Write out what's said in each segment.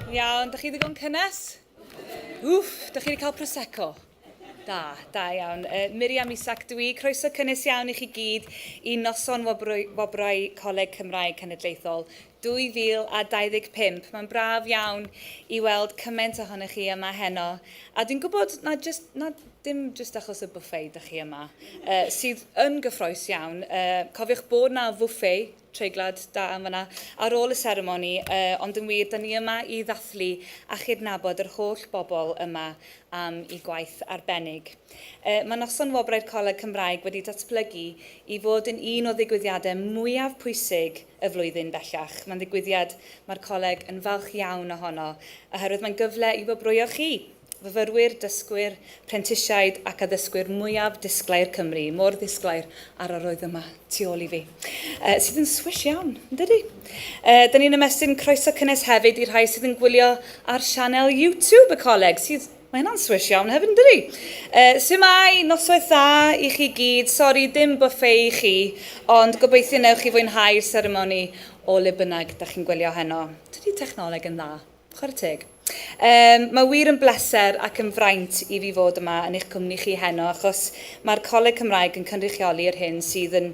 Iawn, da chi wedi gone cynnes? Wff, da chi wedi cael Prosecco? Da iawn. Miriam Isaac dwi, croeso cynnes iawn i chi gyd i Noson Wobrau Coleg Cymraeg Cenedlaethol 2025. Mae'n braf iawn i weld cymaint ohonych chi yma heno. A dwi'n gwybod dim jyst achos y bwffei da chi yma, sydd yn gyffroes iawn. Cofiwch bod na bwffei, treiglad da am yna, ar ôl y seremoni, ond yn wir, da ni yma i ddathlu a chydnabod yr holl bobl yma am ei gwaith arbennig. Mae Noson Wobrau'r Coleg Cymraeg wedi datblygu i fod yn un o ddigwyddiadau mwyaf pwysig y flwyddyn bellach. Mae'n ddigwyddiad mae'r coleg yn falch iawn ohono, oherwydd mae'n gyfle i wobrwyo chi, fyfyrwyr, dysgwyr, prentisiaid ac addysgwyr mwyaf disglair Cymru, mor disglair ar yr oedd yma tu ôl i fi. Sydd yn swish iawn, yn dydi? Da ni'n ymestyn croeso cynnes hefyd i'r rhai sydd yn gwylio ar sianel YouTube y coleg, sydd mae hynna'n swish iawn hefyd, yn dydi? Symai, noswaith dda i chi gyd, sori dim buffet i chi, ond gobeithio newch chi fwynhau'r seremoni o le bynnag da chi'n gwylio heno. Dydi technoleg yn dda, chwarae teg. Mae wir yn bleser ac yn fraint i fi fod yma yn eich cwmni chi heno, achos mae'r Coleg Cymraeg yn cynrychioli'r hyn sydd yn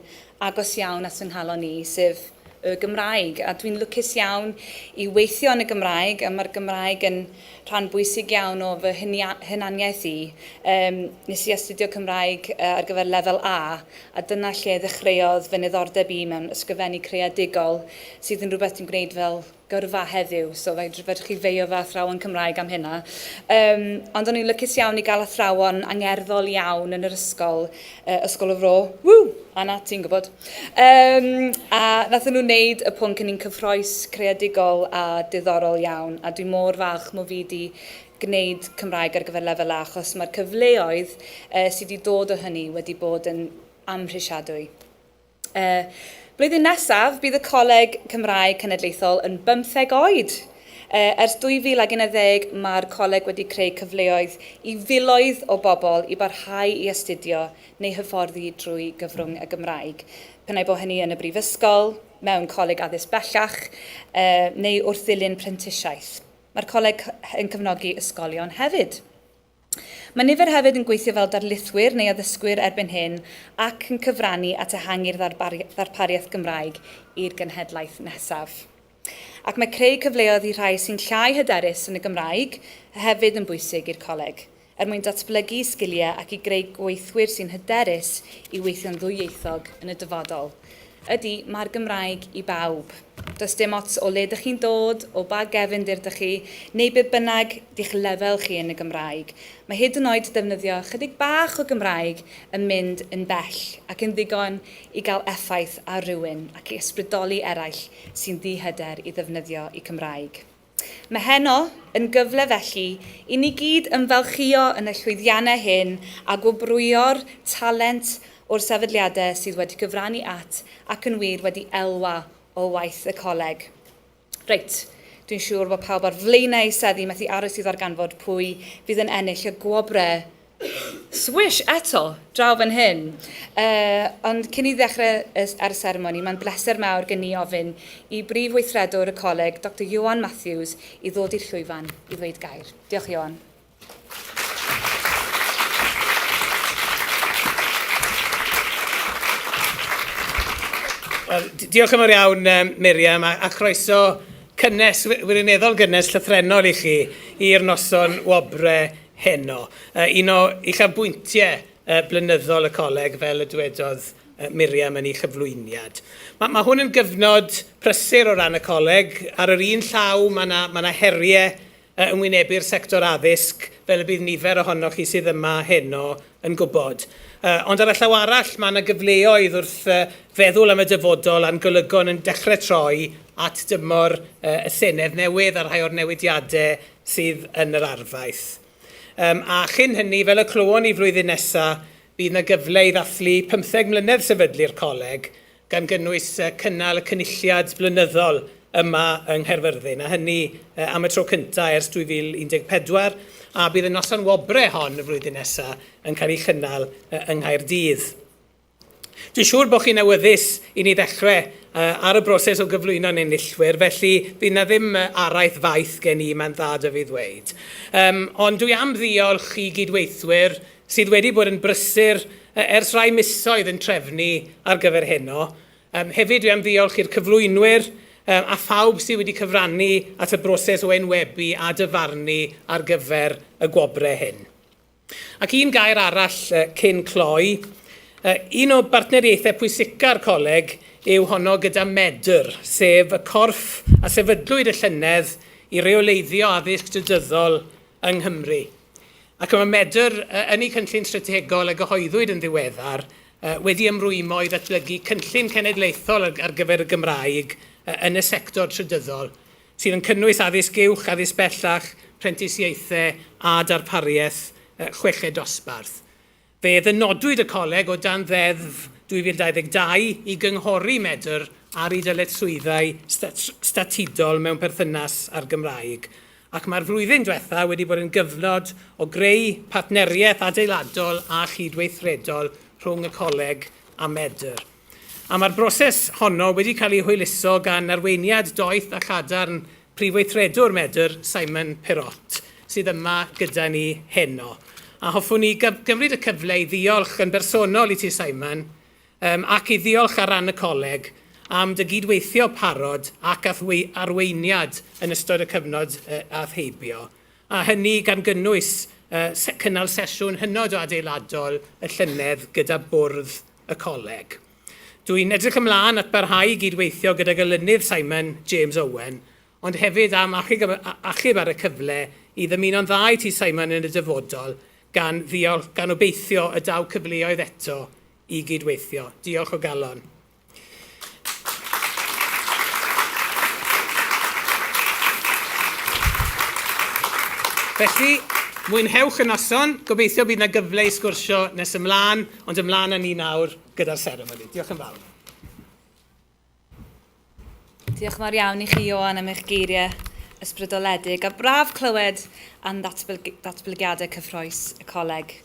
agos iawn at yng nghalon ni, sef y Gymraeg. A dwi'n lwcus iawn i weithio yn y Gymraeg, a mae'r Gymraeg yn rhan bwysig iawn o fy hunaniaeth i. Nes i astudio Cymraeg ar gyfer lefel A, a dyna lle ddechreuodd fy niddordeb i mewn ysgrifennu creadigol, sydd yn rhywbeth dwi'n gwneud fel gyrfa heddiw, so fedrwch chi feio fy athrawon Cymraeg am hynna. Ond o'n i'n lwcus iawn i gael athrawon angerddol iawn yn yr ysgol, ysgol o Fro. Ww! Anna, ti'n gwybod. A nathon nhw'n wneud y pwnc yn un cyffroes creadigol a diddorol iawn, a dwi'n mor falch mo fi wedi gwneud Cymraeg ar gyfer lefel A, achos mae'r cyfleoedd sydd wedi dod o hynny wedi bod yn amhrisiadwy. Blwyddyn nesaf, bydd y Coleg Cymraeg Cenedlaethol yn 15 oed. Ers 2011, mae'r coleg wedi creu cyfleoedd i filoedd o bobl i barhau i astudio neu hyfforddi drwy gyfrwng y Gymraeg. Penai bod hynny yn y brifysgol, mewn coleg addysg bellach, neu wrth ddilyn prentisiaeth. Mae'r coleg yn cefnogi ysgolion hefyd. Mae nifer hefyd yn gweithio fel darlithwyr neu addysgwyr erbyn hyn ac yn cyfrannu at ehangu'r ddarpariaeth Gymraeg i'r genhedlaeth nesaf. Ac mae creu cyfleoedd i rhai sy'n llai hyderus yn y Gymraeg hefyd yn bwysig i'r coleg, mwyn datblygu sgiliau ac i greu gweithwyr sy'n hyderus i weithio'n ddwyieithog yn y dyfodol. Ydy, mae'r Gymraeg i bawb. Does dim ots o le ydych chi'n dod, o ba gefndir ydych chi, neu beth bynnag di'ch lefel chi yn y Gymraeg. Mae hyd yn oed defnyddio chydig bach o Gymraeg yn mynd yn bell ac yn ddigon i gael effaith ar rywun ac i ysbrydoli eraill sy'n ddihyder i ddefnyddio i Cymraeg. Mae heno yn gyfle felly i ni gyd ymfalchio yn y llwyddiannau hyn a gwobrwyo'r talent o'r sefydliadau sydd wedi cyfrannu at ac yn wir wedi elwa o waith y coleg. Reit, dwi'n siŵr bod pawb ar flaenau seddi methu aros i ddarganfod pwy fydd yn ennill y gwobrau. Swish eto, draw fan hyn. Ond cyn i ddechrau ar y seremoni, mae'n bleser mawr gen i ofyn i brif weithredwr y coleg, Dr Ioan Matthews, i ddod i'r llwyfan i ddweud gair. Diolch, Ioan. Diolch yn fawr iawn, Miriam, a croeso cynnes, wirioneddol gynnes llythrenol i chi i'r Noson Wobrau heno. Un o uchafbwyntiau blynyddol y coleg fel y dywedodd Miriam yn ei chyflwyniad. Mae hwn yn gyfnod prysur o ran y coleg. Ar yr un llaw mae yna heriau yn wynebu'r sector addysg fel y bydd nifer ohonoch chi sydd yma heno yn gwybod. Ond ar y llaw arall mae yna gyfleoedd wrth feddwl am y dyfodol a'n golygon yn dechrau troi at dymor y Senedd newydd a rhai o'r newidiadau sydd yn yr arfaeth. A chyn hynny, fel y clywon i flwyddyn nesaf, bydd yna gyfle i ddathlu 15 mlynedd sefydlu'r coleg gan gynnwys cynnal y cynulliad blynyddol yma yng Nghaerfyrddin, a hynny am y tro cyntaf ers 2014, a bydd y Noson Wobrau hon y flwyddyn nesaf yn cael ei chynnal yng Nghaerdydd. Dwi'n siŵr bod chi'n awyddus i ni ddechrau ar y broses o gyflwyno'n enillwyr, felly bydd na ddim araith faith gen i mae'n ddad y fi ddweud. Ond dwi am ddiolch i gydweithwyr sydd wedi bod yn brysur ers rhai misoedd yn trefnu ar gyfer heno. Hefyd dwi am ddiolch i'r cyflwynwyr a phawb sydd wedi cyfrannu at y broses o enwebu a dyfarnu ar gyfer y gwobrau hyn. Ac un gair arall cyn cloi, un o bartneriaethau pwysica'r coleg yw honno gyda medr, sef y corff a sefydlwyd y llynedd i reoleiddio addysg trydyddol yng Nghymru. Ac mae medr yn ei cynllun strategol a gyhoeddwyd yn ddiweddar wedi ymrwymo i ddatblygu cynllun cenedlaethol ar gyfer y Gymraeg yn y sector trydyddol, sydd yn cynnwys addysg uwch, addysg bellach, prentisiaethau a darpariaeth chweched dosbarth. Fe ddynodwyd y coleg o dan ddeddf 2022 i gynghori medr ar ei dyletswyddau statudol mewn perthynas ar Gymraeg. Ac mae'r flwyddyn diwetha wedi bod yn gyfnod o greu partneriaeth adeiladol a chydweithredol rhwng y coleg a medr. A mae'r broses honno wedi cael ei hwyluso gan arweiniad doeth a chadarn prifweithredwr medr Simon Perrott, sydd yma gyda ni heno. A hoffwn ni gymryd y cyfle i ddiolch yn bersonol i ti, Simon, ac i ddiolch ar ran y coleg am dy gydweithio parod ac arweiniad yn ystod y cyfnod ath heibio. A hynny gan gynnwys cynnal sesiwn hynod o adeiladol y llynedd gyda bwrdd y coleg. Dwi'n edrych ymlaen at barhau gydweithio gyda golynydd Simon James Owen, ond hefyd am achub ar y cyfle i ddymuno'n dda i ti, Simon, yn y dyfodol, gan obeithio y daw cyfleoedd eto i gydweithio. Diolch o galon. Felly, mwynhewch y noson. Gobeithio bydd yna gyfle i sgwrsio nes ymlaen, ond ymlaen â ni nawr gyda'r seremoni. Diolch yn fawr. Diolch mawr iawn i chi, Ioan, am eich geiriau ysbrydoledig, a braf clywed am ddatblygiadau cyffroes y coleg.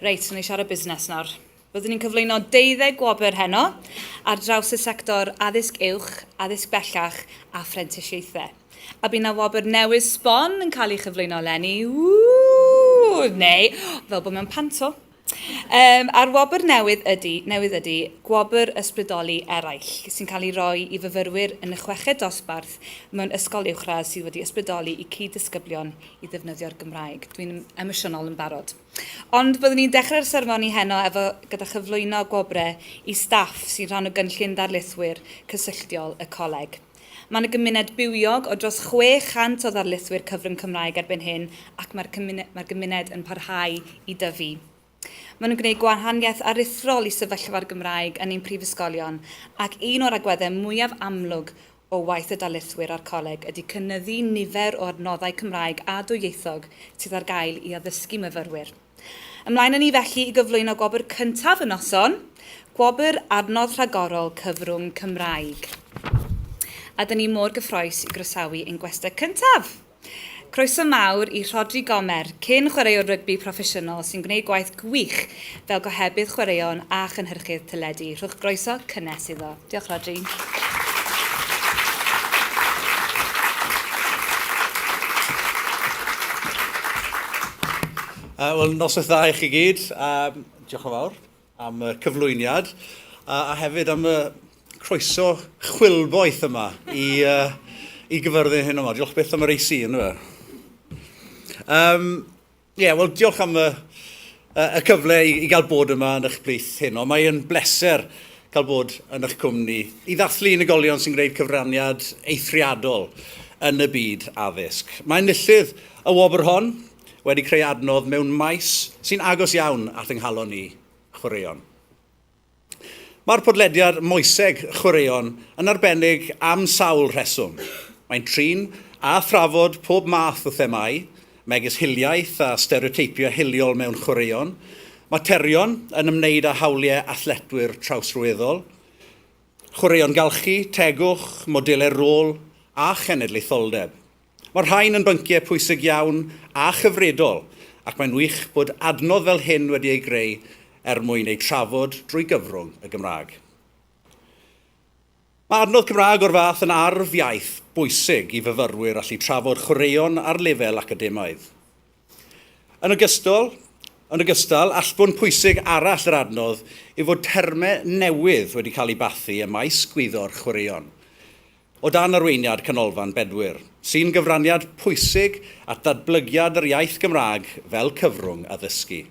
Reit, yn ei siarad busnes nawr. Byddwn ni'n cyflwyno 12 gwobr heno ar draws y sector addysg uwch, addysg bellach a prentisiaethau. A bydd yna wobr newydd sbon yn cael ei chyflwyno leni. Neu, fel bod mewn panto. A'r wobr newydd ydy gwobr ysbrydoli eraill sy'n cael ei roi i fyfyrwyr yn y chweched dosbarth mewn ysgol uwchradd sydd wedi ysbrydoli i cyd-ddisgyblion i ddefnyddio'r Gymraeg. Dwi'n emosiynol yn barod. Ond byddwn ni'n dechrau'r sermoni heno gyda chyflwyno gwobrau i staff sy'n rhan o gynllun darlithwyr cysylltiol y coleg. Mae'n y gymuned bywiog o dros 600 o ddarlithwyr cyfrwng Cymraeg erbyn hyn ac mae'r gymuned yn parhau i dyfu. Maen nhw'n gwneud gwahaniaeth aruthrol i sefyllfa'r Gymraeg yn ein prifysgolion ac un o'r agweddau mwyaf amlwg o waith y darlithwyr a'r coleg ydy cynyddu nifer o adnoddau Cymraeg a dwyieithog sydd ar gael i addysgu myfyrwyr. Ymlaen ni felly i gyflwyno gwobr cyntaf y noson, gwobr adnodd rhagorol cyfrwng Cymraeg. A dyn ni mor gyffroes i groesawu ein gwestai cyntaf. Croeso mawr i Rodri Gomer, cyn chwaraewr rygbi proffesiynol sy'n gwneud gwaith gwych fel gohebydd chwaraeon a chynhyrchydd teledu. Rhowch groeso cynnes iddo. Diolch, Rodri. Wel, noswaith dda i chi gyd. Diolch yn fawr am y cyflwyniad a hefyd am y croeso chwilboeth yma i gyfyrddin hyn yma. Diolch beth am yr AC, ynddo fe? Wel, diolch am y cyfle i gael bod yma yn eich blith hyn, ond mae'n bleser cael bod yn eich cwmni i ddathlu unigolion sy'n gwneud cyfraniad eithriadol yn y byd addysg. Mae'n nillydd y wobr hon wedi creu adnodd mewn maes sy'n agos iawn at ynghalon ni chwaraeon. Mae'r podlediad moeseg chwaraeon yn arbennig am sawl rheswm. Mae'n trin a thrafod pob math o themau, megis hiliaeth a stereoteipio hiliol mewn chwaraeon, materion yn ymwneud â hawliau athletwyr trawsrwyddol, chwaraeon galchu, tegwch, modelau rôl a cenedlaetholdeb. Mae'r rhain yn bynciau pwysig iawn a chyfredol, ac mae'n wych bod adnodd fel hyn wedi ei greu mwyn ei trafod drwy gyfrwng y Gymraeg. Mae adnodd Cymraeg o'r fath yn arf iaith bwysig i fyfyrwyr allu trafod chwaraeon ar lefel academaidd. Yn ogystal, allbwn pwysig arall yr adnodd yw fod termau newydd wedi cael eu bathu ym maes gwyddo'r chwaraeon, o dan arweiniad canolfan bedwyr, sy'n gyfraniad pwysig at ddatblygiad yr iaith Gymraeg fel cyfrwng addysgu.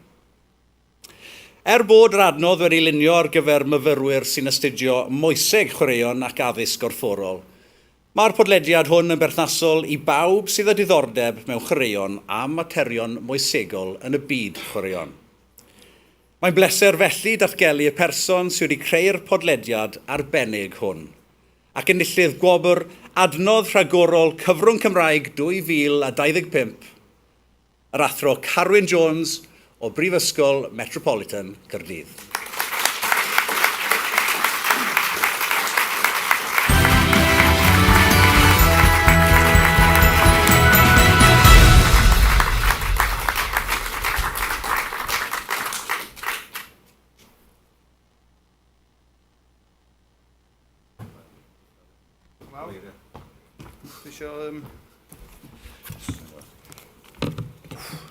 Bod yr adnodd wedi lunio ar gyfer myfyrwyr sy'n astudio moeseg chwaraeon ac addysg gorfforol, mae'r podlediad hwn yn berthnasol i bawb sydd â diddordeb mewn chwaraeon a materion moesegol yn y byd chwaraeon. Mae'n bleser felly datgelu y person sydd wedi creu'r podlediad arbennig hwn, ac enillydd gwobr adnodd rhagorol Cyfrwng Cymraeg 2025, yr athro Carwyn Jones o Brifysgol Metropolitan Caerdydd.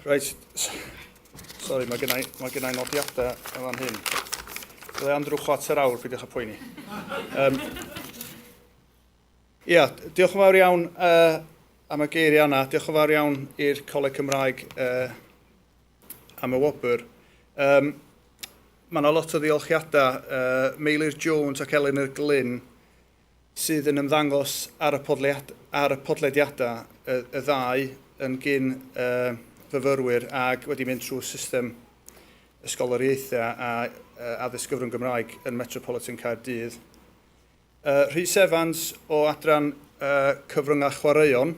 Reit, sori, mae gennau nodiadau yn fan hyn. Byddai am drwy chwarter awr, peidiwch â poeni. Diolch yn fawr iawn am y geiriau yna. Diolch yn fawr iawn i'r Coleg Cymraeg am y Wobrau'r. Mae yna lot o ddiolchiadau. Meilir Jones ac Elin Glyn sydd yn ymddangos ar y podlediadau y ddau yn gyn fyfyrwyr ac wedi mynd trwy system ysgolion a addysg gyfrwng Gymraeg yn Metropolitan Caerdydd. Rhys Evans o adran cyfrwng a chwaraeon,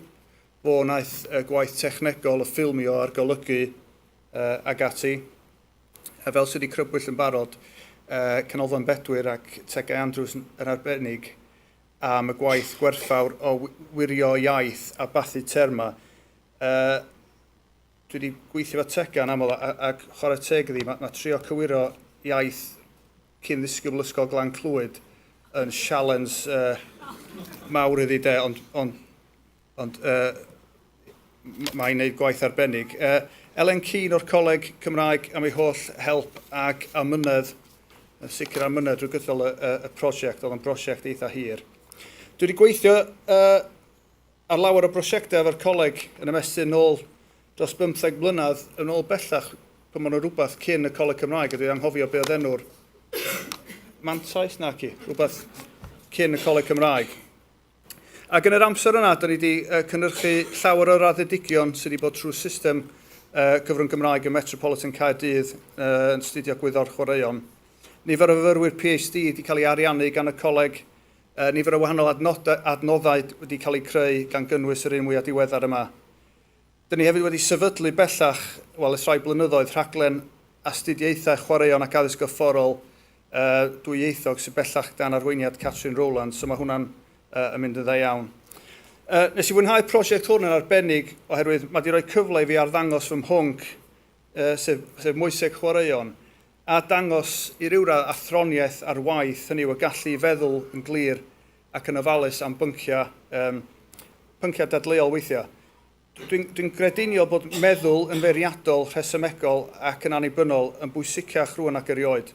fo wnaeth gwaith technegol y ffilmio a'r golygu ag ati. Fel sydd wedi crybwyll yn barod, Canolfan Bedwyr ac Tegau Andrews yn arbennig am y gwaith gwerthfawr o wirio iaith a bathu terma. Dwi wedi gweithio fo Tegau yn aml ac chwarae teg iddi, mae trio cywiro iaith cyn ddisgybl ysgol Glan Clwyd yn sialens mawr iddi de, ond mae'n gwneud gwaith arbennig. Elen Keen o'r Coleg Cymraeg am ei holl help ac amynedd, sicr amynedd drwy gydol y prosiect, oedd yn prosiect eitha hir. Dwi wedi gweithio ar lawer o brosiectau efo'r coleg yn ymestyn nôl dros 15 blynedd yn ôl bellach pan maen nhw rhywbeth cyn y Coleg Cymraeg, a dwi'n anghofio be oedd enw'r mantais naci, rhywbeth cyn y Coleg Cymraeg. Ac yn yr amser yna, da ni wedi cynhyrchu llawer o raddedigion sydd wedi bod trwy system cyfrwng Gymraeg y Metropolitan Caerdydd yn studio gwyddo'r chwaraeon. Nifer o fyfyrwyr PhD wedi cael ei ariannu gan y coleg, nifer o wahanol adnoddau wedi cael ei creu gan gynnwys yr un mwyaf diweddar yma. Dyn ni hefyd wedi sefydlu bellach, wel, ys rai blynyddoedd, rhaglen astudiaethau chwaraeon ac addysg gorfforol dwyieithog sydd bellach dan arweiniad Catrin Rowland, so mae hwnna'n yn mynd yn dda iawn. Nes i fwynhau prosiect hwn yn arbennig oherwydd mae wedi rhoi cyfle i fi arddangos fy mhwnc, sef moeseg chwaraeon, a dangos i ryw radd athroniaeth ar waith, hynny yw y gallu feddwl yn glir ac yn ofalus am bynciau dadleuol weithiau. Dwi'n gredinio bod meddwl yn feirniadol, rhesymegol ac yn annibynnol yn bwysicach rwan ac erioed.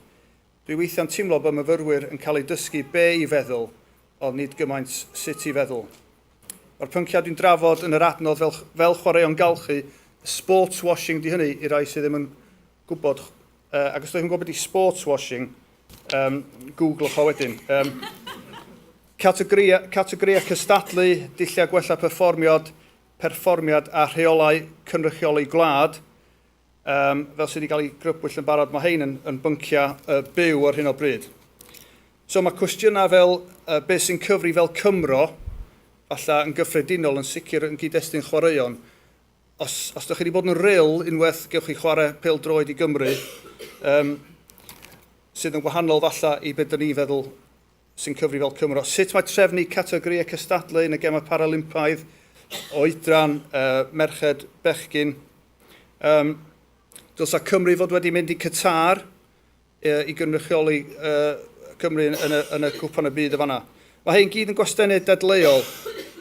Dwi weithiau'n teimlo bod myfyrwyr yn cael ei dysgu be i feddwl, ond nid gymaint sut i feddwl. Mae'r pynciau dwi'n drafod yn yr adnodd fel chwaraeon galchu, sports washing di hynny i rai sydd ddim yn gwybod. Ac os ydych chi'n gwybod beth i sports washing, googlwch o wedyn. Categoria cystadlu, dulliau gwella perfformiad a rheolau cynrychiolu gwlad, fel sydd wedi cael ei grybwyll yn barod, mae hein yn bynciau byw ar hyn o bryd. So mae cwestiynau fel beth sy'n cyfri fel Cymro, falle yn gyffredinol yn sicr yn gyd-destun chwaraeon. Os ydych chi wedi bod yn ril, unwaith gewch chi chwarae pêl-droed i Gymru, sydd yn wahanol falle i beth dyn ni feddwl sy'n cyfri fel Cymro. Sut mae trefnu categoria cystadlu yn y gemau Paralympaidd, oedran, merched, bechgyn. Dylsa Cymru fod wedi mynd i Qatar, i gynrychioli Cymru yn y cwpan y byd y fanna. Mae hyn gyd yn gwestiynau dadleuol,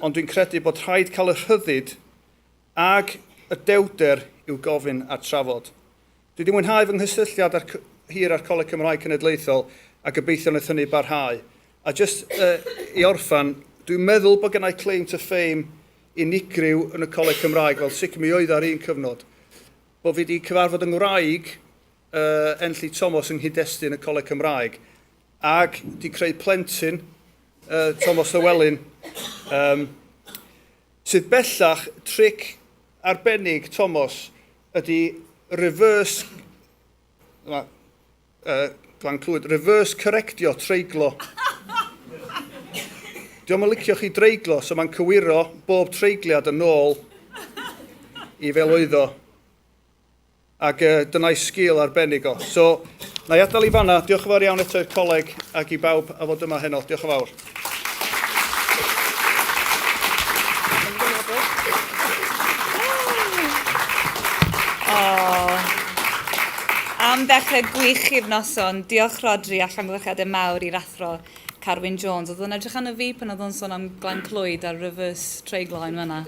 ond dwi'n credu bod rhaid cael y rhyddid ag y dewder i'w gofyn a trafod. Dwi wedi mwynhau fy nghysylltiad hir ar Coleg Cymraeg Cenedlaethol a gobeithio wnaeth hynny barhau. A jyst i orffan, dwi'n meddwl bod gennau claim to fame unigryw yn y Coleg Cymraeg, fel sicr mi oedd ar un cyfnod, bod fi wedi cyfarfod yng Ngwraig Enlli Thomas yng Nghydestyn y Coleg Cymraeg, ac wedi creu plentyn, Thomas Llywelyn, sydd bellach tric arbennig Thomas ydy reverse correctio treiglo. Diolch yn licio chi dreiglo, so mae'n cywiro bob treigliad yn ôl i fel oedd o. Ac dyna'i sgil arbennig o. So, na i adael i fanna. Diolch yn fawr iawn eto'r coleg ac i bawb a fod yma heno. Diolch yn fawr. Am ddechrau gwych i'r noson, diolch Rodri a llongyfarchiadau mawr i'r athro Carwyn Jones. Oedd o'n edrych arno fi pan oedd o'n sôn am Glan Clwyd a'r reverse treigloen fyna.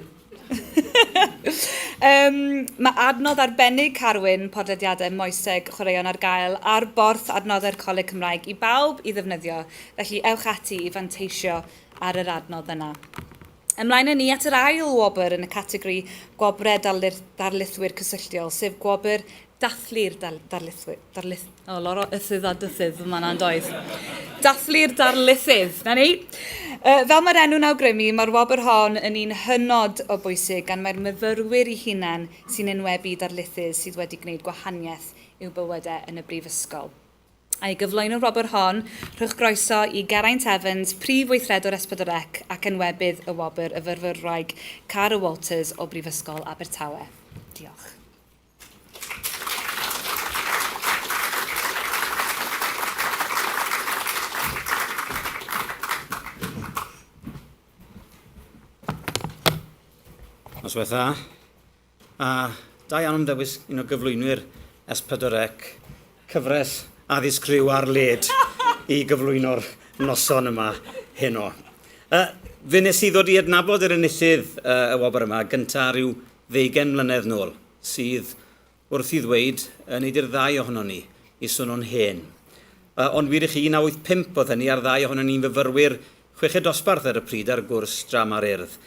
Mae adnodd arbennig Carwyn podlediadau moeseg chwaraeon ar gael ar borth adnoddau'r Coleg Cymraeg i bawb i ddefnyddio, felly ewch ati i fanteisio ar yr adnodd yna. Ymlaen ni at yr ail wobr yn y categori gwobrau darlithwyr cysylltiol, sef gwobr dathlu'r darlithwyr. Dathlu'r darlithydd, na ni? Fel mae'r enw'n awgrymu, mae'r wobr hon yn un hynod o bwysig gan mae'r myfyrwyr eu hunain sy'n enwebu darlithydd sydd wedi gwneud gwahaniaeth i'w bywydau yn y brifysgol. A'i gyflwyno'r wobr hon, rhowch groeso i Geraint Evans, prif weithredwr Ysbrydolec ac enwebydd y wobr y fyfyrwraig Cara Walters o Brifysgol Abertawe. Diolch. Noswaith dda. A da iawn am ddewis un o gyflwynwyr Ysbrydolec, cyfres addysg criw ar led i gyflwyno'r noson yma heno. Fe nes i ddod i adnabod yr enillydd y wobr yma gyntaf rhyw 20 mlynedd nôl, sydd wrth i ddweud yn neud i'r ddau ohono ni i swnio'n hen. Ond wir i chi 1985 oedd hynny a'r ddau ohono ni'n fyfyrwyr chweched dosbarth ar y pryd ar gwrs drama'r urdd.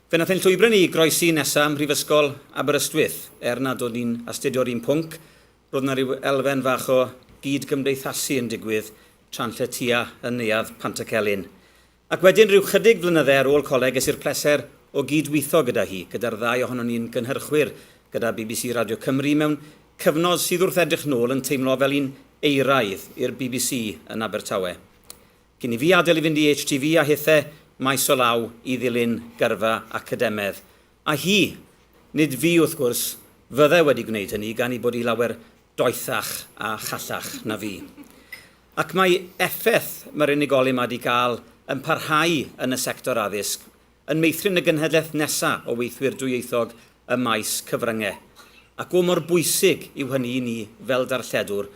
Fe nath ein llwybr ni groesi nesaf ym Mhrifysgol Aberystwyth, nad oedd ni'n astudio'r un pwnc, roedd yna rhyw elfen fach o gyd-gymdeithasu yn digwydd tra'n lle tua yn neuadd Pantycelyn. Ac wedyn rhyw chydig flynydde ar ôl coleg ys i'r pleser o gydweithio gyda hi, gyda'r ddau ohono ni'n gynhyrchwyr gyda BBC Radio Cymru mewn cyfnod sydd wrth edrych nôl yn teimlo fel un eiraidd i'r BBC yn Abertawe. Cyn i fi adael i fynd i HTV a hithau maes o law i ddilyn gyrfa academedd. A hi, nid fi wrth gwrs, fyddai wedi gwneud hynny gan i bod i lawer doethach a challach na fi. Ac mae effaith mae'r unigolyn wedi cael yn parhau yn y sector addysg yn meithrin y genhedlaeth nesaf o weithwyr dwyieithog y maes cyfryngau. Ac o mor bwysig yw hynny i ni fel darlledwr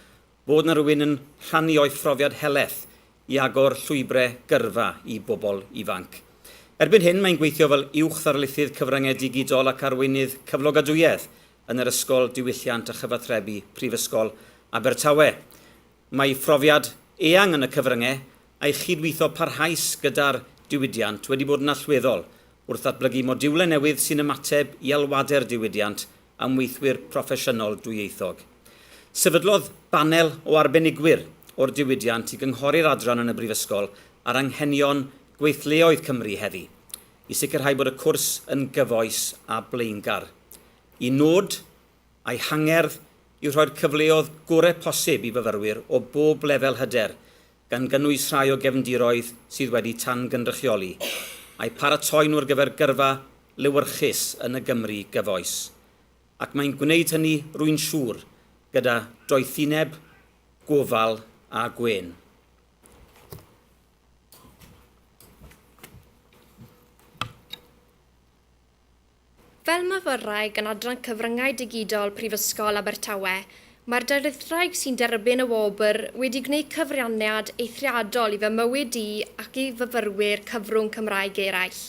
bod yna rhywun yn rhannu o'i phrofiad heleth i agor llwybrau gyrfa i bobl ifanc. Erbyn hyn, mae'n gweithio fel uwch ddarlithydd cyfryngau digidol ac arweinydd cyflogadwyedd yn yr Ysgol Diwylliant a Chyfathrebu Prifysgol Abertawe. Mae phrofiad eang yn y cyfryngau a'i chydweithio parhaus gyda'r diwydiant wedi bod yn allweddol wrth ddatblygu modiwlau newydd sy'n ymateb i alwadau'r diwydiant am weithwyr proffesiynol dwyieithog. Sefydlodd banel o arbenigwyr o'r diwydiant i gynghori'r adran yn y brifysgol ar anghenion gweithleoedd Cymru heddi, i sicrhau bod y cwrs yn gyfoes a blaengar. I nod a'i hangerdd i rhoi'r cyfleoedd gorau posib i fyfyrwyr o bob lefel hyder, gan gynnwys rhai o gefndiroedd sydd wedi tan-gynrychioli, a'i paratoi nhw ar gyfer gyrfa lywyrchus yn y Gymru gyfoes. Ac mae'n gwneud hynny rwy'n siŵr gyda doethineb, gofal a gwen. Fel myfyrwraig yn adran cyfryngau digidol Prifysgol Abertawe, Mae'r darlithraig sy'n derbyn y Wobrau'r wedi gwneud cyfraniad eithriadol i fy mywyd i ac i fyfyrwyr cyfrwng Cymraeg eraill.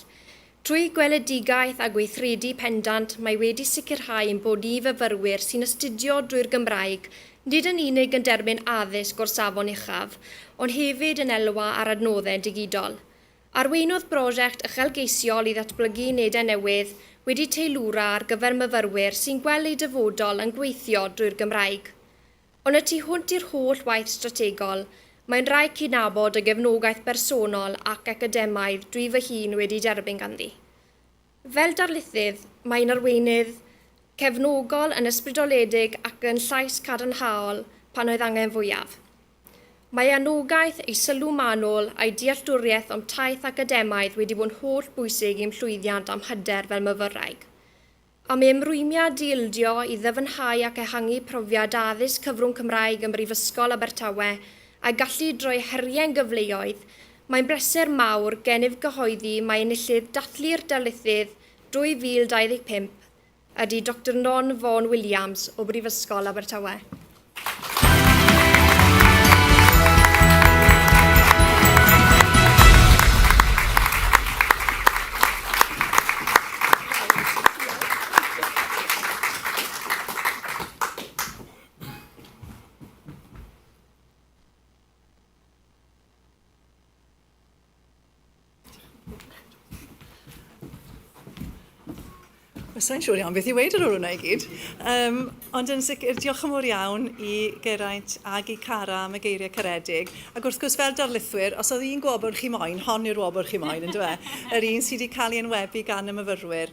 Trwy gweledigaeth a gweithredu pendant, mae wedi sicrhau ein bod ni fyfyrwyr sy'n astudio drwy'r Gymraeg nid yn unig yn derbyn addysg o'r safon uchaf, ond hefyd yn elwa ar adnoddau digidol. Arweinodd brosiect uchelgeisiol i ddatblygu unedau newydd wedi teilwra ar gyfer myfyrwyr sy'n gweld eu dyfodol yn gweithio drwy'r Gymraeg. Ond y tu hwnt i'r holl waith strategol, mae'n rhaid cydnabod y gefnogaeth bersonol ac academaidd dwi fy hun wedi derbyn ganddi. Fel darlithydd, mae'n arweinydd cefnogol yn ysbrydoledig ac yn llais cadarnhaol pan oedd angen fwyaf. Mae anogaeth ei sylw manwl a'i dealltwriaeth am taith academaidd wedi bod yn holl bwysig i'm llwyddiant am hyder fel myfyrwraig. Am ei ymrwymiad diildio i ddyfynhau ac ehangu profiad addysg cyfrwng Cymraeg ym Mhrifysgol Abertawe a gallu droi heriau'n gyfleoedd, mae'n bleser mawr gennyf gyhoeddi mae enillydd dathlu'r darlithydd 2025 ydy Dr Non Vaughan Williams o Brifysgol Abertawe. Sa'n siŵr iawn beth i weid ar ôl hwnna i gyd. Ond yn sicr, diolch yn fawr iawn i Geraint ag i Cara am y geiriau caredig. Ac wrth gwrs fel darlithwyr, os oedd un gwobr chi moyn, hon yw'r wobr chi moyn, yn dweud, yr un sydd wedi cael ei enwebu gan y myfyrwyr.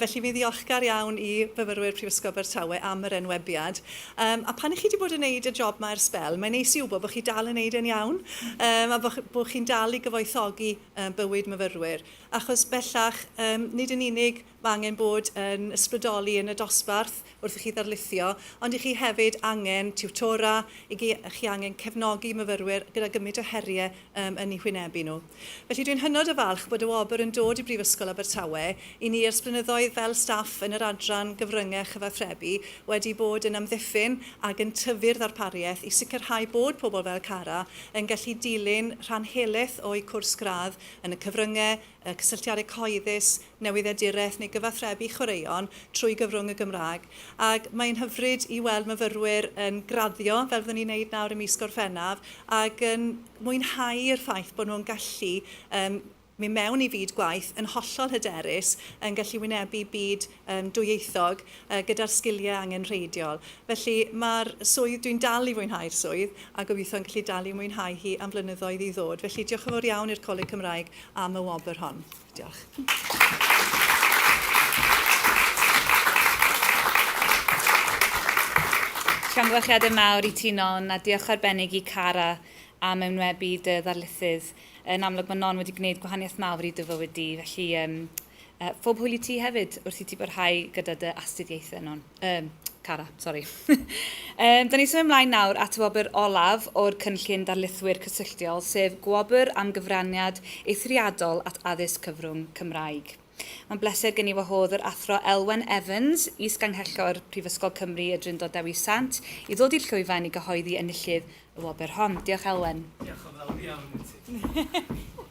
Felly mi ddiolchgar iawn i fyfyrwyr Prifysgol Abertawe am yr enwebiad. A pan ych chi wedi bod yn gwneud y job mae'r sbel, mae'n neis i wybod bod chi dal yn gwneud yn iawn, a bod chi'n dal i gyfoethogi bywyd myfyrwyr. Achos bellach, nid yn unig mae angen bod yn ysbrydoli yn y dosbarth wrth i chi ddarlithio, ond i chi hefyd angen tiwtora, i chi angen cefnogi myfyrwyr gyda gymryd o heriau yn eu hwynebu nhw. Felly dwi'n hynod o falch bod y Wobrau'r yn dod i Brifysgol Abertawe i ni ers blynyddoedd fel staff yn yr adran gyfryngau chyfathrebu wedi bod yn amddiffyn ac yn tyfu'r ddarpariaeth i sicrhau bod pobl fel Cara yn gallu dilyn rhan helaeth o'i cwrs gradd yn y cyfryngau, y cysylltiadau cyhoeddus, newyddiaduraeth neu gyfathrebu chwaraeon trwy gyfrwng y Gymraeg. Ac mae'n hyfryd i weld myfyrwyr yn graddio, fel fyddwn ni'n neud nawr ym mis Gorffennaf, ac yn mwynhau'r ffaith bod nhw'n gallu mynd mewn i fyd gwaith yn hollol hyderus, yn gallu wynebu byd dwyieithog gyda'r sgiliau angenrheidiol. Felly mae'r swydd, dwi'n dal i fwynhau'r swydd a gobeithio yn gallu dal i mwynhau hi am blynyddoedd i ddod. Felly diolch yn fawr iawn i'r Coleg Cymraeg am y Wobrau'r hon. Diolch. Llongyfarchiadau mawr i ti Non a diolch arbennig i Cara am ymwebu dy ddarlithydd. Yn amlwg mae Non wedi gwneud gwahaniaeth mawr i dy fywyd di, felly phob hwyl i ti hefyd wrth i ti barhau gyda dy astudiaethau Non. Cara, sori. Da ni symud ymlaen nawr at Wobrau'r olaf o'r cynllun darlithwyr cysylltiol, sef Wobrau'r am gyfraniad eithriadol at addysg cyfrwng Cymraeg. Mae'n bleser gen i wahodd yr athro Elwen Evans, is-ganghellor Prifysgol Cymru y Drindod Dewi Sant, i ddod i'r llwyfan i gyhoeddi enillydd y Wobrau'r hon. Diolch Elwen. Diolch yn fawr iawn i ti.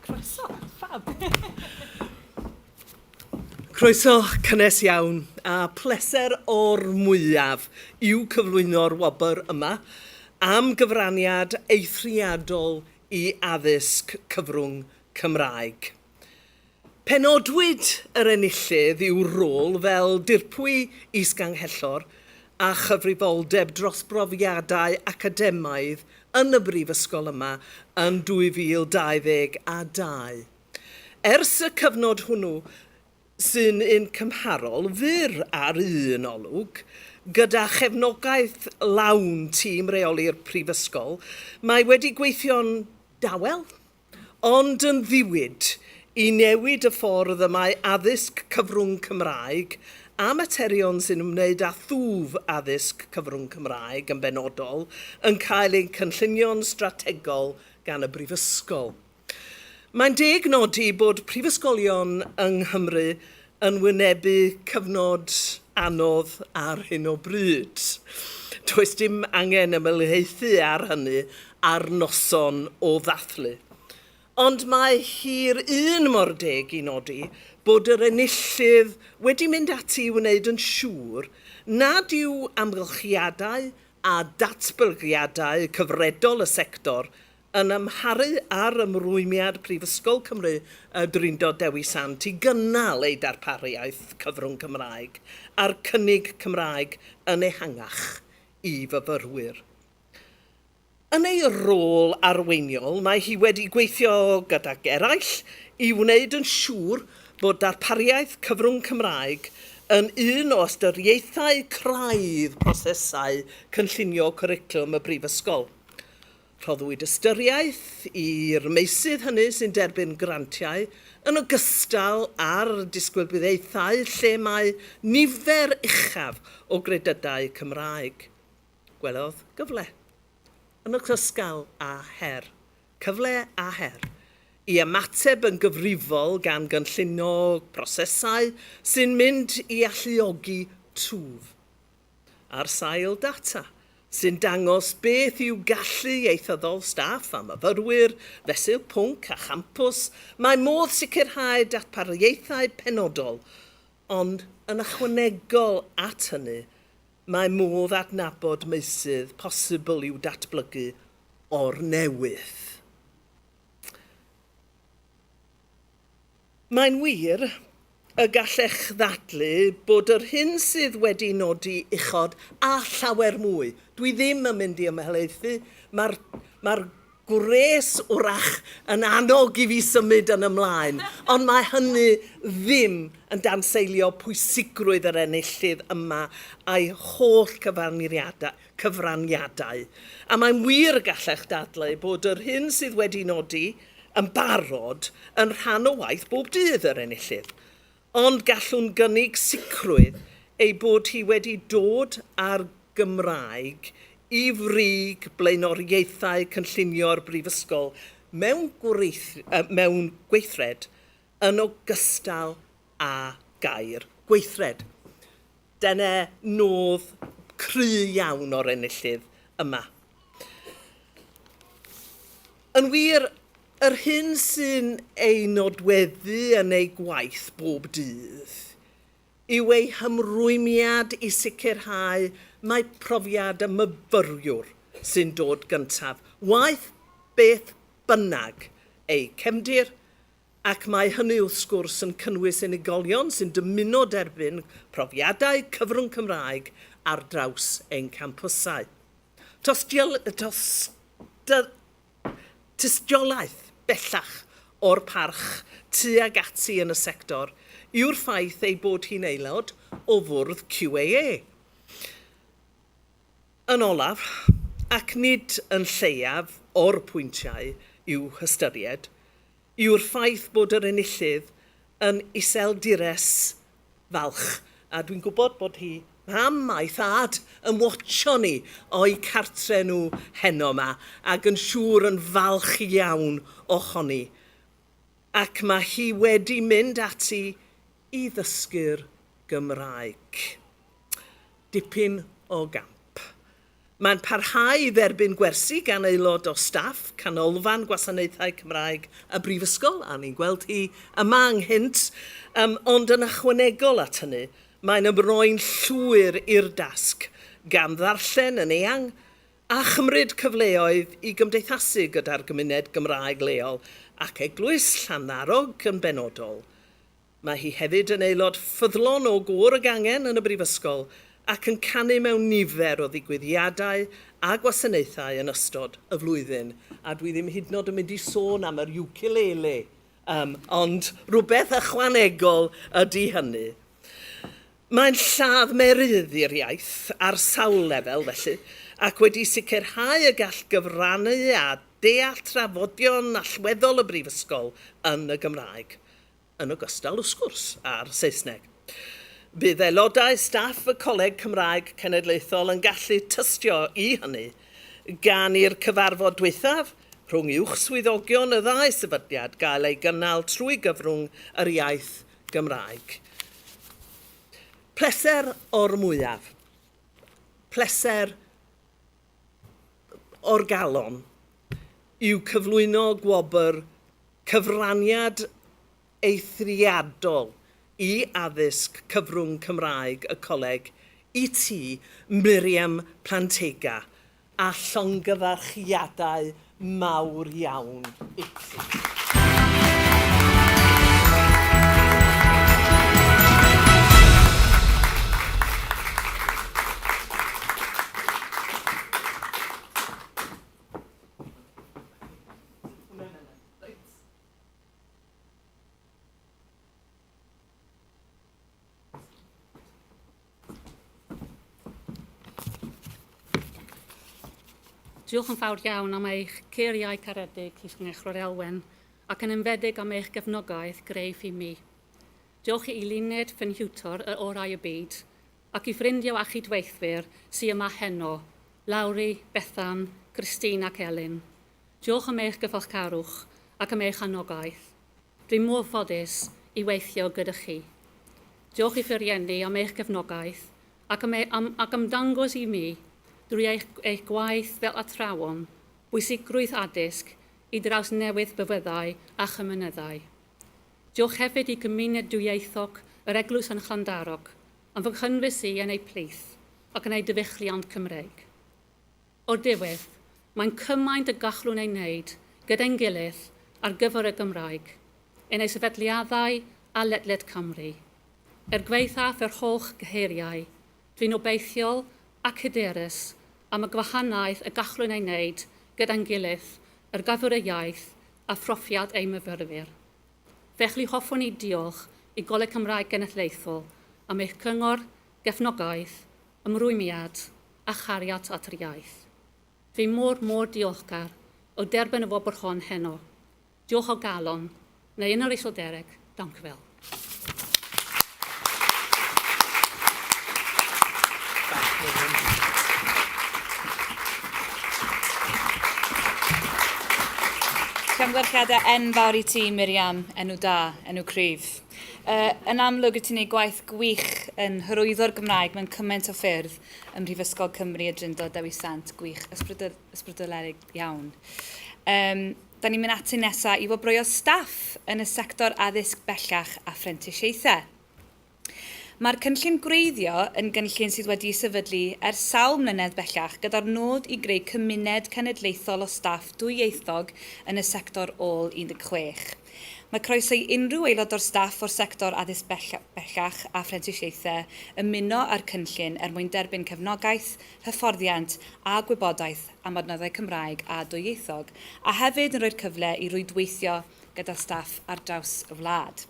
Croeso, ffab. Croeso cynnes iawn a pleser o'r mwyaf i'w cyflwyno'r Wobrau'r yma am gyfraniad eithriadol i addysg cyfrwng Cymraeg. Penodwyd yr enillydd i'w rôl fel dirpwy is-ganghellor a chyfrifoldeb dros brofiadau academaidd yn y brifysgol yma yn 2022. Ers y cyfnod hwnnw sy'n un cymharol fyr ar un olwg, gyda chefnogaeth lawn tîm reoli'r prifysgol, mae wedi gweithio'n dawel, ond yn ddiwyd i newid y ffordd y mae addysg cyfrwng Cymraeg a materion sy'n ymwneud â thwf addysg cyfrwng Cymraeg yn benodol yn cael ein cynllunio'n strategol gan y brifysgol. Mae'n deg nodi bod prifysgolion yng Nghymru yn wynebu cyfnod anodd ar hyn o bryd. Does dim angen ymylhaethu ar hynny ar noson o ddathlu. Ond mae hir un mor deg i nodi bod yr enillydd wedi mynd ati i wneud yn siŵr nad yw amgylchiadau a datblygiadau cyfredol y sector yn amharu ar ymrwymiad Prifysgol Cymru y Drindod Dewi Sant i gynnal ei darpariaeth cyfrwng Cymraeg a'r cynnig Cymraeg yn ehangach i fyfyrwyr. Yn ei rôl arweiniol, mae hi wedi gweithio gydag eraill i wneud yn siŵr bod darpariaeth cyfrwng Cymraeg yn un o ystyriaethau craidd prosesau cynllunio cwricwlwm y Brifysgol. Rhoddwyd ystyriaeth i'r meysydd hynny sy'n derbyn grantiau yn ogystal â'r disgwyliaethau lle mae nifer uchaf o gredydau Cymraeg. Gwelodd gyfle yn ogystal â her, cyfle a her, i ymateb yn gyfrifol gan gynllunio prosesau sy'n mynd i alluogi twf. Ar sail data sy'n dangos beth yw gallu ieithyddol staff a myfyrwyr, fesul pwnc a champws, mae modd sicrhau darpariaethau penodol, ond yn ychwanegol at hynny, mae modd adnabod meysydd posibl i'w datblygu o'r newydd. Mae'n wir y gallech ddadlu bod yr hyn sydd wedi nodi uchod a llawer mwy. Dwi ddim yn mynd i ymhelaethu, mae'r gwres wrach yn annog i fi symud yn ymlaen, ond mae hynny ddim yn danseilio pwysigrwydd yr enillydd yma a'i holl cyfraniadau. A mae'n wir gallech dadlau bod yr hyn sydd wedi nodi yn barod yn rhan o waith bob dydd yr enillydd. Ond gallwn gynnig sicrwydd ei bod hi wedi dod ar Gymraeg i frig blaenoriaethau cynllunio'r Brifysgol mewn gweithred yn ogystal â gair gweithred. Dyna nodd cry iawn o'r enillydd yma. Yn wir, yr hyn sy'n ei nodweddu yn ei gwaith bob dydd yw ei hymrwymiad i sicrhau mae profiad y myfyriwr sy'n dod gyntaf. Waith beth bynnag ei cefndir, ac mae hynny wrth sgwrs yn cynnwys unigolion sy'n dymuno derbyn profiadau cyfrwng Cymraeg ar draws ein campwsau. Tystiolaeth bellach o'r parch tuag ati yn y sector yw'r ffaith ei bod hi'n aelod o fwrdd QAA. Yn olaf, ac nid yn lleiaf o'r pwyntiau i'w hystyried, yw'r ffaith bod yr enillydd yn iseldires falch. A dwi'n gwybod bod hi mam a'i thad yn watcho ni o'i cartre nhw heno yma ac yn siŵr yn falch iawn ohoni. Ac mae hi wedi mynd ati i ddysgu'r Gymraeg. Dipyn o gamp. Mae'n parhau i dderbyn gwersi gan aelod o staff canolfan gwasanaethau Cymraeg y Brifysgol, a ni'n gweld hi yma ynghynt, ond yn ychwanegol at hynny, mae'n ymroi'n llwyr i'r dasg gan ddarllen yn eang a chymryd cyfleoedd i gymdeithasu gyda'r gymuned Gymraeg leol ac eglwys Llanarog yn benodol. Mae hi hefyd yn aelod ffyddlon o gŵr y gangen yn y Brifysgol ac yn canu mewn nifer o ddigwyddiadau a gwasanaethau yn ystod y flwyddyn. A dwi ddim hyd yn oed yn mynd i sôn am yr ukulele, ond rhywbeth ychwanegol ydy hynny. Mae'n lladd merydd i'r iaith ar sawl lefel felly, ac wedi sicrhau y gall gyfrannu a deall trafodion allweddol y Brifysgol yn y Gymraeg, yn ogystal wrth gwrs a'r Saesneg. Bydd aelodau staff y Coleg Cymraeg Cenedlaethol yn gallu tystio i hynny gan i'r cyfarfod dwythaf rhwng uwch swyddogion y ddau sefydliad gael ei gynnal trwy gyfrwng yr iaith Gymraeg. pleser o'r mwyaf, pleser o'r galon, yw cyflwyno gwobr cyfraniad eithriadol i addysg cyfrwng Cymraeg y Coleg i ti, Miriam Plantega, a llongyfarchiadau mawr iawn i ti. Diolch yn fawr iawn am eich ceiriau caredig i Llyngello'r Elwen ac yn enwedig am eich gefnogaeth greu i mi. Diolch i Luned Ffynhiwtor y orau y byd ac i ffrindiau a chydweithwyr sydd yma heno, Lawri, Bethan, Christine ac Elin. Diolch am eich gyfalcarwch ac am eich anogaeth. Dwi'n mor ffodus i weithio gyda chi. Diolch i ffyriennu am eich gefnogaeth ac am dangos i mi drwy eich gwaith fel athrawon, bwysigrwydd addysg i draws newydd bywyddau a chymuneddau. Diolch hefyd i gymuned dwyieithog yr Eglwys yn Llandarog am fy chynnwys i yn ei plith ac yn ei diwylliant Cymraeg. O'r diwedd, mae'n cymaint y gallwn ei wneud gyda'n gilydd ar gyfer y Gymraeg, yn ei sefydliadau a ledled Cymru. Gweithaf yr holl gyheiriau, dwi'n obeithiol ac hyderus am y gwahanaeth y gallwn ei wneud gyda'n gilydd ar gyfer y iaith a phroffiad ei myfyrwyr. Felly hoffwn i diolch i Coleg Cymraeg Cenedlaethol am eich cyngor, gefnogaeth, ymrwymiad a chariad at yr iaith. Fi mor diolchgar o derbyn y Wobrau'r hon heno. Diolch o galon, neu yn yr iseldereg, dank wel. Camgyrchiadau enfawr i ti, Miriam, enw da, enw cryf. Yn amlwg y ti'n ei gwaith gwych yn hyrwyddo'r Gymraeg mewn cymaint o ffyrdd ym Mhrifysgol Cymru y Drindod Dewi Sant, gwych, ysbrydoledig iawn. Da ni'n mynd ati nesaf i wobrau o staff yn y sector addysg bellach a prentisiaethau. Mae'r cynllun gwreiddio yn gynllun sydd wedi sefydlu ers sawl mlynedd bellach gyda'r nod i greu cymuned cenedlaethol o staff dwyieithog yn y sector ôl 16. Mae croeso i unrhyw aelod o'r staff o'r sector addysg bellach a phrentisiaethau ymuno â'r cynllun mwyn derbyn cefnogaeth, hyfforddiant a gwybodaeth am adnoddau Cymraeg a dwyieithog, a hefyd yn rhoi'r cyfle i rwydweithio gyda staff ar draws y wlad.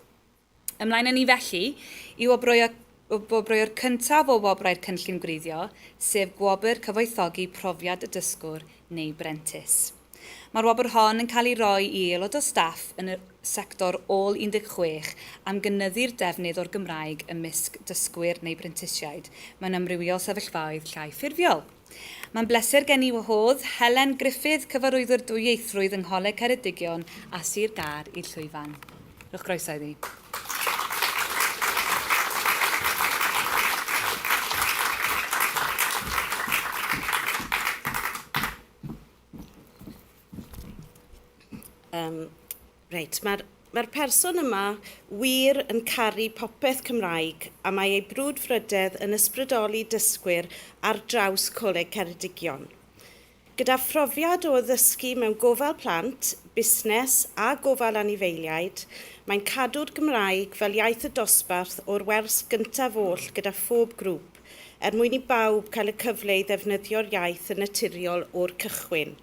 Ymlaen â ni felly i wobrau'r cyntaf o wobrau'r cynllun gwreiddio, sef gwobr cyfoethogi profiad y dysgwr neu brentis. Mae'r wobr hon yn cael ei roi i aelod o staff yn y sector ôl 16 am gynyddu'r defnydd o'r Gymraeg ymysg dysgwyr neu brentisiaid mewn amrywiol sefyllfaoedd llai ffurfiol. Mae'n bleser gen i wahodd Helen Griffith, cyfarwyddwr dwyieithrwydd yng Ngholeg Ceredigion a Sir Gar i'r llwyfan. Rwch groeso iddi. Mae'r person yma wir yn caru popeth Cymraeg a mae ei brwdfrydedd yn ysbrydoli dysgwyr ar draws Coleg Ceredigion. Gyda phrofiad o ddysgu mewn gofal plant, busnes a gofal anifeiliaid, mae'n cadw'r Gymraeg fel iaith y dosbarth o'r wers gyntaf oll gyda phob grŵp, mwyn i bawb cael y cyfle i ddefnyddio'r iaith yn naturiol o'r cychwyn.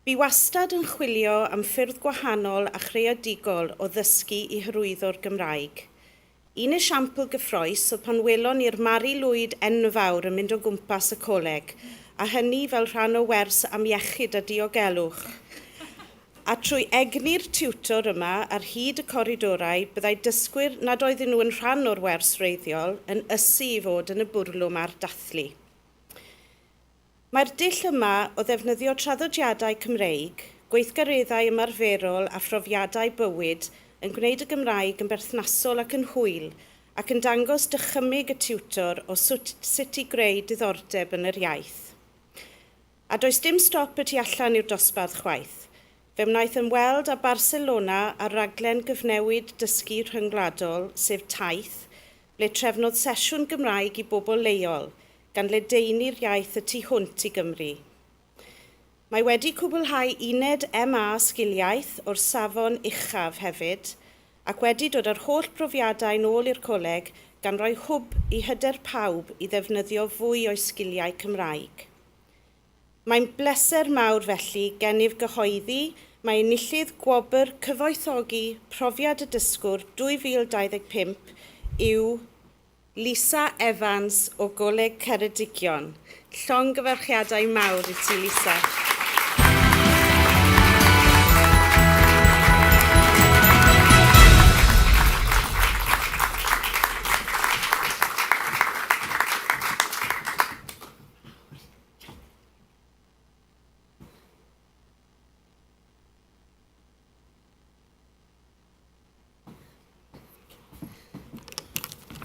Bu wastad yn chwilio am ffyrdd gwahanol a chreadigol o ddysgu i hyrwyddo'r Gymraeg. Un esiampl gyffroes oedd pan welon i'r Mari Lwyd enfawr yn mynd o gwmpas y coleg, a hynny fel rhan o wers am iechyd a diogelwch. A trwy egni'r tiwtor yma ar hyd y coridorau, byddai dysgwyr nad oedden nhw yn rhan o'r wers wreiddiol yn ysu i fod yn y bwrlwm ar dathlu. Mae'r dull yma o ddefnyddio traddodiadau Cymreig, gweithgareddau ymarferol a phrofiadau bywyd yn gwneud y Gymraeg yn berthnasol ac yn hwyl, ac yn dangos dychymyg y tiwtor o sut i greu diddordeb yn yr iaith. A does dim stop y tu allan i'r dosbarth chwaith. Fe wnaeth ymweld â Barcelona ar raglen gyfnewid dysgu rhyngwladol, sef taith, ble trefnodd sesiwn Gymraeg i bobl leol, gan ledaenu'r iaith y tu hwnt i Gymru. Mae wedi cwblhau uned MA sgiliaeth o'r safon uchaf hefyd, ac wedi dod â'r holl brofiadau nôl i'r coleg gan roi hwb i hyder pawb i ddefnyddio fwy o'i sgiliau Cymraeg. Mae'n bleser mawr felly gennyf gyhoeddi mae enillydd gwobr cyfoethogi profiad y dysgwr 2025 yw Lisa Evans o Coleg Ceredigion. Llongyfarchiadau mawr i ti, Lisa.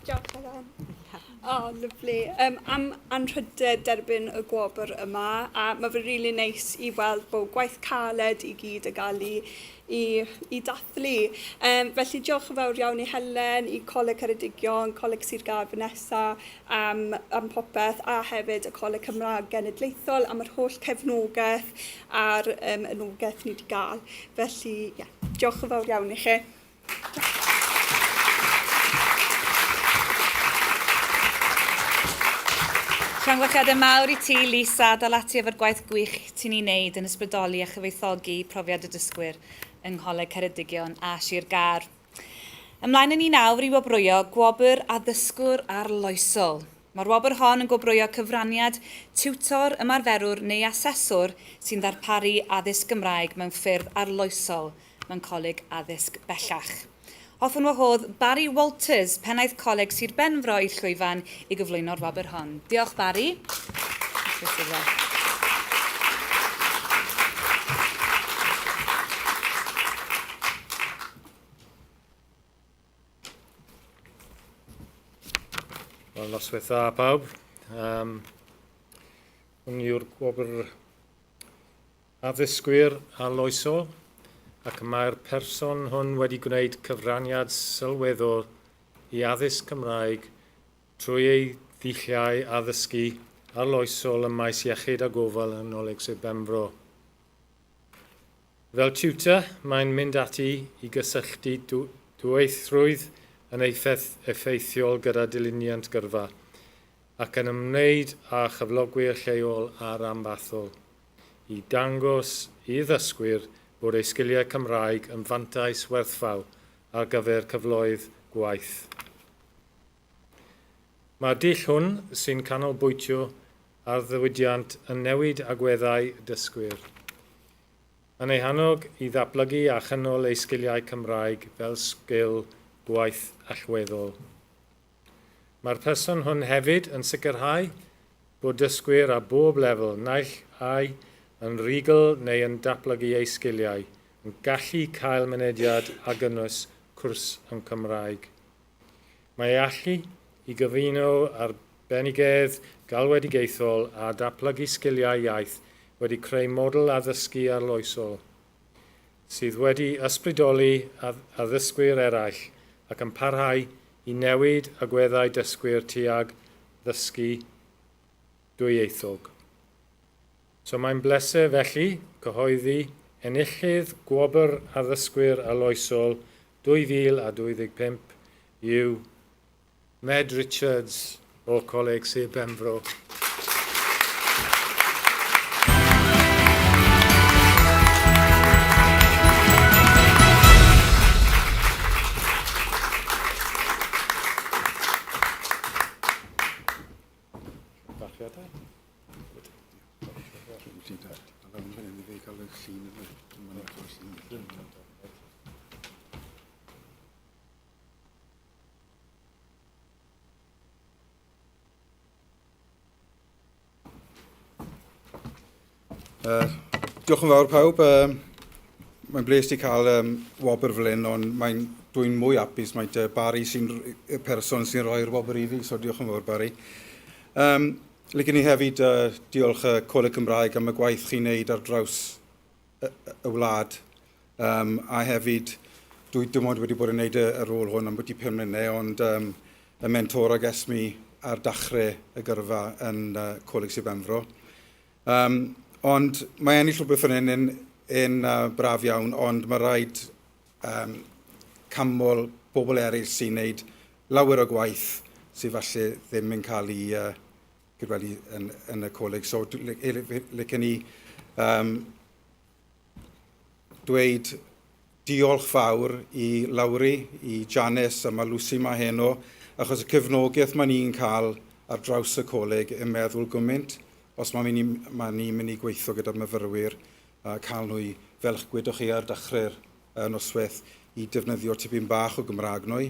Diolch Helen. Lyflu. Am anrhydedd derbyn y gwobr yma, a mae fe'n rili neis i weld bod gwaith caled i gyd yn cael i dathlu. Felly diolch yn fawr iawn i Helen, i Coleg Ceredigion, Coleg Sir Gafr nesa, am popeth, a hefyd y Coleg Cymraeg Cenedlaethol am yr holl cefnogaeth a'r ynogaeth ni wedi gael. Felly, diolch yn fawr iawn i chi. Llongyfarchiadau mawr i ti, Lisa, dal ati efo'r gwaith gwych ti'n ei wneud yn ysbrydoli a chyfoethogi profiad y dysgwyr yng Ngholeg Ceredigion a Sir Gâr. Ymlaen yn ni nawr i wobrwyo gwobr addysgwr arloesol. Mae'r wobr hon yn gwobrwyo cyfraniad, tiwtor, ymarferwr neu aseswr sy'n ddarparu addysg Gymraeg mewn ffyrdd arloesol mewn Coleg Addysg Bellach. Hoffwn wahodd Barry Walters, pennaeth Coleg Sir Benfro i'r llwyfan i gyflwyno'r wobr hon. Diolch, Barry. Wel, noswaith dda pawb. Hwn yw'r gwobr addysgwyr arloesol, ac mae'r person hwn wedi gwneud cyfraniad sylweddol i addysg Cymraeg trwy ei ddilliau addysgu arloesol ym maes iechyd a gofal yn Coleg Sir Benfro. Fel tutor, mae'n mynd ati i gysylltu dwyieithrwydd yn effeithiol gyda dilyniant gyrfa ac yn ymwneud â chyflogwyr lleol a'r ambathol i dangos i ddysgwyr bod ei sgiliau Cymraeg yn fantais werthfawr ar gyfer cyfloedd gwaith. Mae'r dull hwn sy'n canolbwyntio ar ddiwydiant yn newid agweddau dysgwyr. Yn ei hannog i ddatblygu a chynnol ei sgiliau Cymraeg fel sgil gwaith allweddol. Mae'r person hwn hefyd yn sicrhau bod dysgwyr a bob lefel naill ai yn rigol neu yn datblygu ei sgiliau, yn gallu cael mynediad a gynnwys cwrs yn Cymraeg. Mae allu i gyflwyno arbenigedd galwedigaethol a datblygu sgiliau iaith wedi creu model addysgu arloesol, sydd wedi ysbrydoli addysgwyr eraill ac yn parhau i newid agweddau dysgwyr tuag ddysgu dwyieithog. So mae'n bleser felly cyhoeddi enillydd gwobr addysgwyr arloesol 2025 yw Med Richards o Coleg Sir Benfro. Diolch yn fawr pawb. Mae'n bles i cael wobr fel hyn, ond mae'n dwi'n mwy apus mae Barry sy'n y person sy'n rhoi'r wobr i fi, so diolch yn fawr Barry. Licen ni hefyd diolch y Coleg Cymraeg am y gwaith chi'n neud ar draws y wlad. A hefyd, dwi dim ond wedi bod yn neud y rôl hwn am wedi 5 mlynedd, ond y mentor ag esmi ar dachrau y gyrfa yn Coleg Sir Benfro. Ond mae ennill rhywbeth yn un braf iawn, ond mae rhaid camol bobl eraill sy'n neud lawer o gwaith sydd falle ddim yn cael ei gyfwelu yn y coleg. So, licen ni dweud diolch fawr i Lawri, i Janice a mae Lucy ma heno, achos y cefnogaeth mae ni'n cael ar draws y coleg yn meddwl gymaint, os mae ni'n mynd i gweithio gyda'r myfyrwyr, cael nhw i, fel gwydwch chi ar dechrau'r noswaith, i defnyddio tipyn bach o Gymraeg nhw,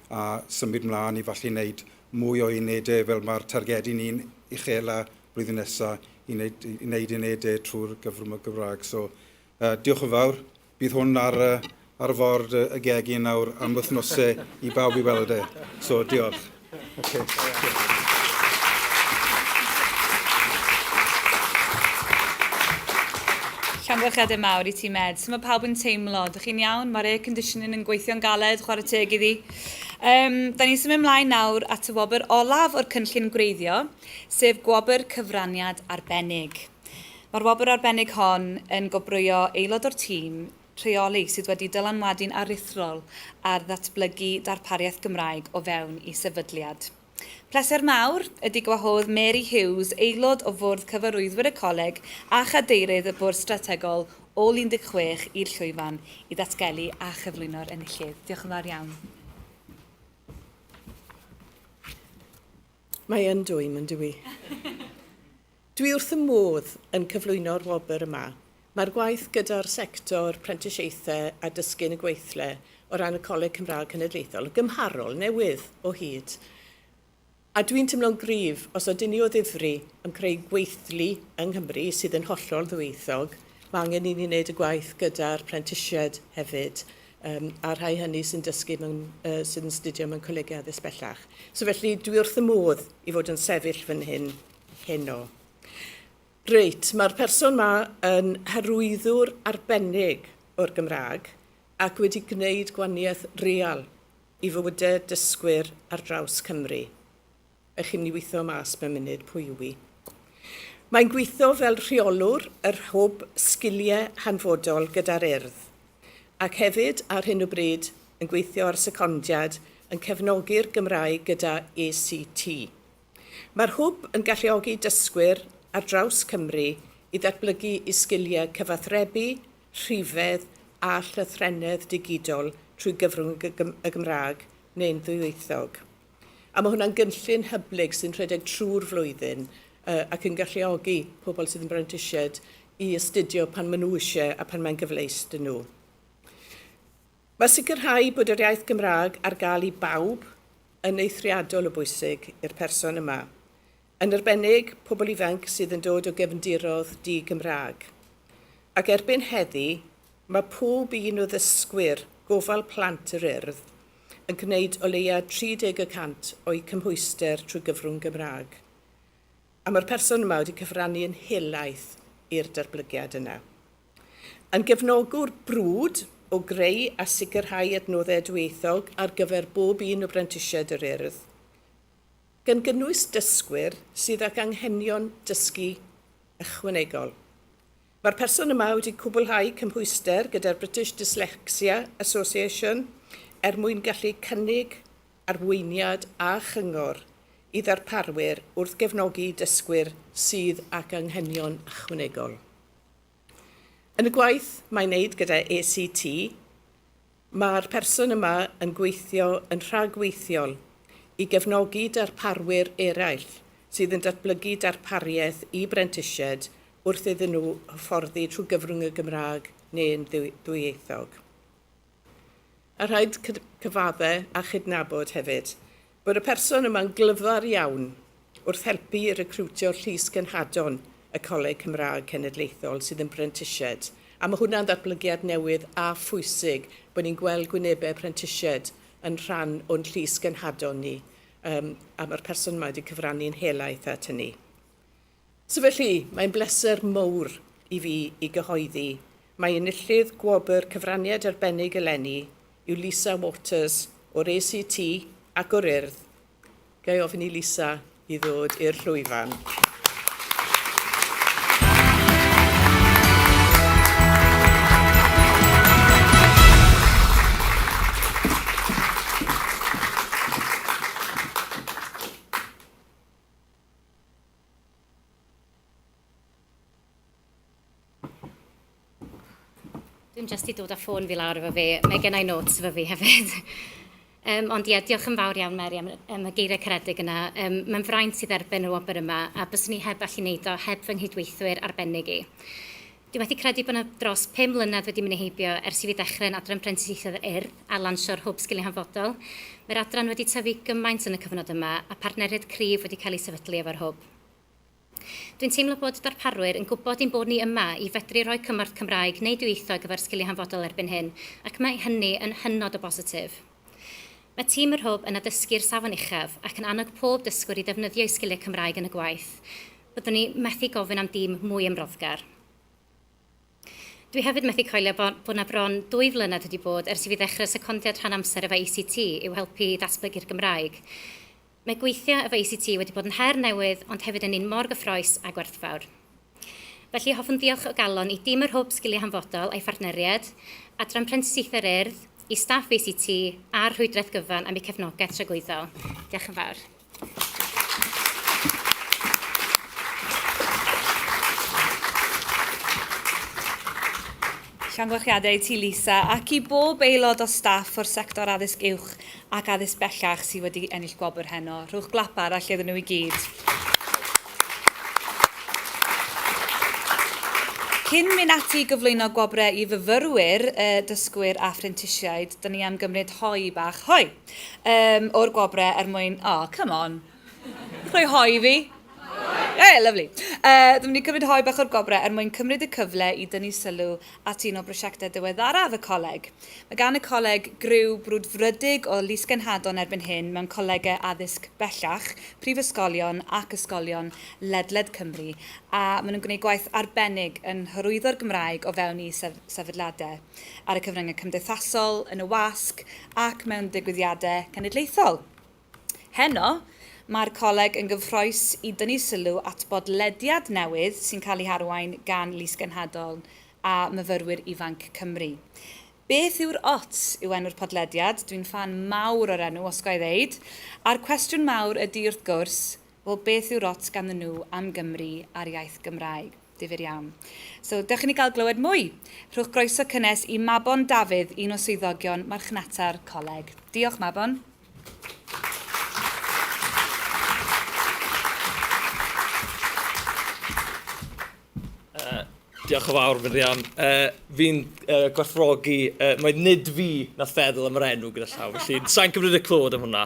a symud mlaen i falle wneud mwy o unedau fel mae'r targedu ni'n uchela blwyddyn nesaf i wneud unedau trwy'r gyfrwng y Gymraeg. So, diolch yn fawr. Bydd hwn ar ford y gegin nawr am wythnosau i bawb i weld e. So, diolch. Okay. Llanfyrchiadau mawr i ti Med. So mae pawb yn teimlo, dych chi'n iawn? Mae'r air conditioning yn gweithio'n galed, chwarae teg iddi. Da ni'n symud ymlaen nawr at y wobr olaf o'r cynllun gwreiddio, sef gwobr cyfraniad arbennig. Mae'r wobr arbennig hon yn gwobrwyo aelod o'r tîm rheoli sydd wedi dylanwadu'n aruthrol ar ddatblygu darpariaeth Gymraeg o fewn i sefydliad. Pleser mawr ydy gwahodd Mary Hughes, aelod o fwrdd cyfarwyddwyr y coleg a chadeirydd y bwrdd strategol o 16 i'r llwyfan i ddatgelu a chyflwyno'r enillydd. Diolch yn fawr iawn. Mae yn dwym yn dwi. Dwi wrth y modd yn cyflwyno'r wobr yma. Mae'r gwaith gyda'r sector prentisiaethau a dysgu'n y gweithle o ran y Coleg Cymraeg Cenedlaethol yn gymharol newydd o hyd. A dwi'n teimlo'n gryf os ydyn ni o ddifri yn creu gweithlu yng Nghymru sydd yn hollol ddwyieithog, mae angen i ni wneud y gwaith gyda'r prentisiaid hefyd, a rhai hynny sy'n dysgu sydd yn studio mewn colegau addysg bellach. So felly dwi wrth y modd i fod yn sefyll fan heno. Reit, mae'r person yma yn hyrwyddwr arbennig o'r Gymraeg ac wedi gwneud gwaniaeth real i fywydau dysgwyr ar draws Cymru. Eich chi'n ni weithio mas mewn munud pwy yw i. Mae'n gweithio fel rheolwr yr hwb sgiliau hanfodol gyda'r urdd, ac hefyd ar hyn o bryd yn gweithio ar secondiad yn cefnogi'r Gymraeg gyda ACT. Mae'r hwb yn galluogi dysgwyr ar draws Cymru i ddatblygu i sgiliau cyfathrebu, rhifedd a llythrennedd digidol trwy gyfrwng y Gymraeg neu'n ddwyieithog. A mae hwnna'n gynllun hyblyg sy'n rhedeg trwy'r flwyddyn ac yn galluogi pobl sydd yn brentisiaid i astudio pan maen nhw eisiau a pan mae'n gyfleus dyn nhw. Mae sicrhau bod yr iaith Gymraeg ar gael i bawb yn eithriadol o bwysig i'r person yma. Yn arbennig pobl ifanc sydd yn dod o gefndiroedd di-Gymraeg. Ac erbyn heddi, mae pob un o ddysgwyr gofal plant yr urdd yn gwneud o leia 30% o'i cymhwyster trwy gyfrwng Gymraeg. A mae'r person yma wedi cyfrannu yn helaeth i'r datblygiad yna. Yn gefnogwr brwd o greu a sicrhau adnoddau dwyieithog ar gyfer bob un o brentisiaid yr urdd, gan gynnwys dysgwyr sydd ag anghenion dysgu ychwanegol. Mae'r person yma wedi cwblhau cymhwyster gyda'r British Dyslexia Association mwyn gallu cynnig arweiniad a chyngor i ddarparwyr wrth gefnogi dysgwyr sydd ac anghenion ychwanegol. Yn y gwaith mae'n wneud gyda ACT, mae'r person yma yn gweithio yn rhagweithiol i gefnogi darparwyr eraill sydd yn datblygu darpariaeth i brentisiaid wrth iddyn nhw hyfforddi trwy gyfrwng y Gymraeg neu'n ddwyieithog. A rhaid cyfaddau a chydnabod hefyd bod y person yma'n glyfar iawn wrth helpu i recriwtio llys gynhadon y Coleg Cymraeg Cenedlaethol sydd yn brentisiaid A mae hwnna'n ddatblygiad newydd a phwysig bod ni'n gweld gwynebau prentisiaid yn rhan o'n llys genhadon ni. A mae'r person yma wedi cyfrannu'n helaeth at hynny. So felly, mae'n bleser mowr i fi i gyhoeddi. Mae enillydd gwobr cyfraniad arbennig eleni yw Lisa Waters o'r ACT ac o'r Urdd. Gai ofyn i Lisa i ddod i'r llwyfan. Dwi'n jyst i dod â ffôn fi lawr efo fi. Mae gen i notes efo fi hefyd. Ond ie, diolch yn fawr iawn, Mary, am y geiriau caredig yna. Mae'n fraint sydd erbyn y wobr yma, a byswn ni heb allu wneud o heb fy nghydweithwyr arbennig i. Dwi wedi credu bod yna dros 5 mlynedd wedi mynd i heibio ers i fi ddechrau'n adran prentisiaethau Urdd a lansio'r hwb sgiliau hanfodol. Mae'r adran wedi tyfu gymaint yn y cyfnod yma a partneriaid cryf wedi cael ei sefydlu efo'r hwb. Dwi'n teimlo bod darparwyr yn gwybod ein bod ni yma i fedru rhoi cymorth Cymraeg neu dwyieithog efo'r sgiliau hanfodol erbyn hyn, ac mae hynny yn hynod o bositif. Mae tîm yr hwb yn addysgu'r safon uchaf ac yn annog pob dysgwr i ddefnyddio sgiliau Cymraeg yn y gwaith. Byddwn ni methu gofyn am dîm mwy ymroddgar. Dwi hefyd methu coelio bod yna bron 2 flynedd wedi bod ers i fi ddechrau secondiad rhan amser efo ACT i'w helpu i datblygu'r Gymraeg. Mae gweithio efo ACT wedi bod yn her newydd, ond hefyd yn un mor gyffroes a gwerthfawr. Felly hoffwn diolch o galon i dîm yr hwb sgiliau hanfodol a'i phartneriad, adran prentisiaethau'r Urdd, i staff ACT a'r rhwydraeth gyfan am eu cefnogaeth tragwyddol. Diolch yn fawr. Llongyfarchiadau ti Lisa, ac i bob aelod o staff o'r sector addysg uwch ac addysg bellach sydd wedi ennill gwobr heno. Rhowch glapar all iddyn nhw i gyd. Cyn mynd ati gyflwyno gwobrau i fyfyrwyr, dysgwyr a prentisiaid, dyn ni am gymryd hoi bach. Hoi! O'r gwobrau mwyn... Oh, come on. Rhoi hoi fi. Lovely. Dwi'n mynd i cymryd hoi bach o'r gwobrau mwyn cymryd y cyfle i dynnu sylw at un o brosiectau diweddaraf y Coleg. Mae gan y Coleg griw brwdfrydig o lys genhadon erbyn hyn mewn colegau addysg bellach, prifysgolion ac ysgolion ledled Cymru, a maen nhw'n gwneud gwaith arbennig yn hyrwyddo'r Gymraeg o fewn i sefydliadau ar y cyfryngau cymdeithasol, yn y wasg ac mewn digwyddiadau cenedlaethol. Heno, mae'r Coleg yn gyffroes i dynnu sylw at bodlediad newydd sy'n cael ei harwain gan lys genhadol a myfyrwyr ifanc Cymru. Beth yw'r ots yw enw'r podlediad? Dwi'n fan mawr o'r enw, os gael ddeud. A'r cwestiwn mawr ydy wrth gwrs, wel beth yw'r ots ganddyn nhw am Gymru a'r iaith Gymraeg? Difyr iawn. So, dewch i ni gael glywed mwy. Rhowch groeso cynnes i Mabon Dafydd, un o swyddogion marchnata'r Coleg. Diolch, Mabon. Diolch yn fawr, Miriam. Fi'n gwerthfawrogi, mae nid fi na feddwl am yr enw gyda llaw, felly sa'n cymryd y clod am hwnna.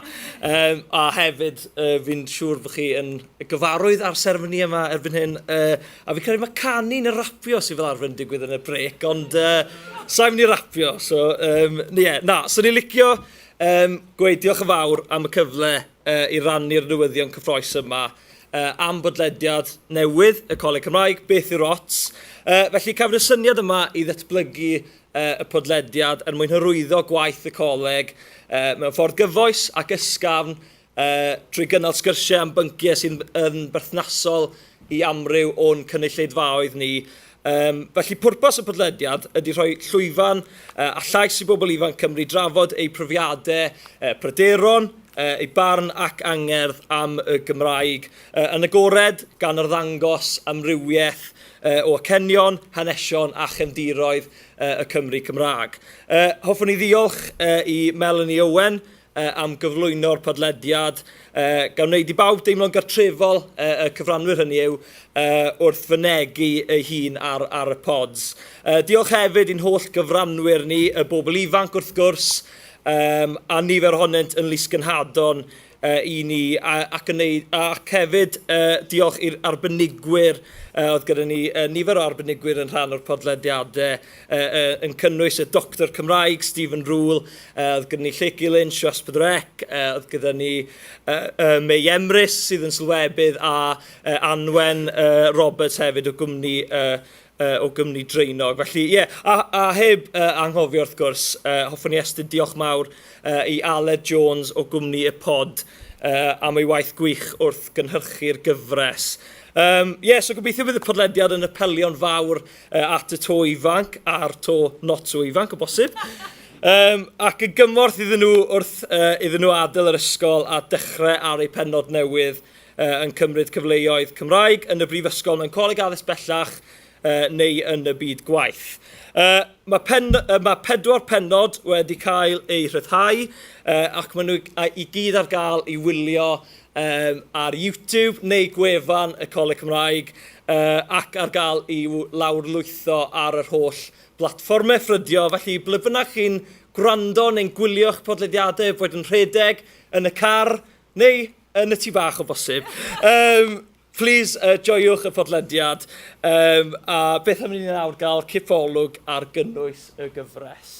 A hefyd, fi'n siŵr bod chi yn gyfarwydd ar seremoni yma erbyn hyn, a fi'n credu mae canu'n y rapio sydd fel arfer yn digwydd yn y brec, ond sa'n mynd i rapio. So, so ni'n licio gweud diolch yn fawr am y cyfle i rannu'r newyddion cyffroes yma am bodlediad newydd y Coleg Cymraeg, beth yw'r ots. Felly cafod y syniad yma i ddatblygu y podlediad er mwyn hyrwyddo gwaith y Coleg mewn ffordd gyfoes ac ysgafn trwy gynnal sgyrsiau am bynciau sy'n berthnasol i amryw o'n cynulleidfaoedd ni. Felly pwrpas y podlediad ydy rhoi llwyfan a llais i bobl ifanc Cymru drafod eu profiadau pryderon, ei barn ac angerdd am y Gymraeg yn agored gan arddangos amrywiaeth o acenion, hanesion a chefndiroedd y Cymru Cymraeg. Hoffwn i ddiolch i Melanie Owen am gyflwyno'r podlediad, gan wneud i bawb deimlo'n gartrefol y cyfranwyr hynny yw wrth fynegu ei hun ar y pods. Diolch hefyd i'n holl gyfranwyr ni, y bobl ifanc wrth gwrs, a nifer ohonynt yn lys genhadon i ni ac hefyd diolch i'r arbenigwyr. Oedd gyda ni nifer o arbenigwyr yn rhan o'r podlediadau yn cynnwys y Doctor Cymraeg, Stephen Rule, oedd gyda ni Lleucu Lynch o Ysbrydrec, oedd gyda ni May Emrys sydd yn sylwebydd a Anwen Roberts hefyd o gwmni Dreunog. Felly, a heb anghofio wrth gwrs, hoffwn ni estyn diolch mawr i Aled Jones o gwmni y pod am ei waith gwych wrth gynhyrchu'r gyfres. So gobeithio bydd y podlediad yn apelion fawr at y to ifanc a'r to not so ifanc o bosib. Ac y gymorth iddyn nhw wrth iddyn nhw adael yr ysgol a dechrau ar eu pennod newydd yn cymryd cyfleoedd Cymraeg yn y brifysgol mewn coleg addysg bellach neu yn y byd gwaith. Mae 4 pennod wedi cael eu rhyddhau ac maen nhw i gyd ar gael i wylio ar YouTube neu gwefan y Coleg Cymraeg ac ar gael i lawrlwytho ar yr holl blatfformau ffrydio. Felly, ble bynnag chi'n gwrando neu'n gwylio'ch podlediadau, bod yn rhedeg yn y car neu yn y tŷ bach o bosib. Please, joiwch y podlediad. A beth am ni nawr gael cipolwg ar gynnwys y gyfres.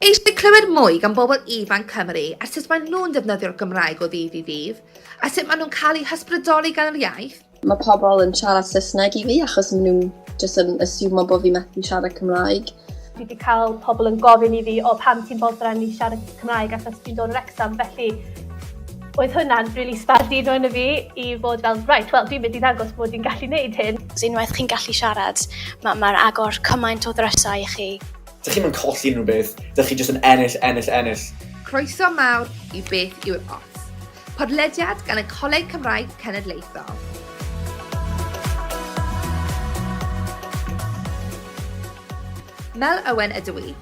Eisiau clywed mwy gan bobl ifanc Cymru a sut maen nhw'n defnyddio'r Gymraeg o ddydd i ddydd, a sut maen nhw'n cael eu hysbrydoli gan yr iaith? Mae pobl yn siarad Saesneg i fi achos maen nhw'n jyst yn assumo bod fi methu siarad Cymraeg. Fi wedi cael pobl yn gofyn i fi o pam ti'n boddran i siarad Cymraeg achos ti'n dod o'r exam, felly oedd hwnna'n really sbardino yn y fi i fod fel, dwi'n mynd i ddangos bod i'n gallu gwneud hyn. Unwaith chi'n gallu siarad, mae'r agor cymaint o ddrysau i chi. Dych chi'n mynd colli unrhyw beth, dych chi jyst yn ennill. Croeso mawr i Beth yw'r Os, podlediad gan y Coleg Cymraeg Cenedlaethol. Mel Owen ydw i,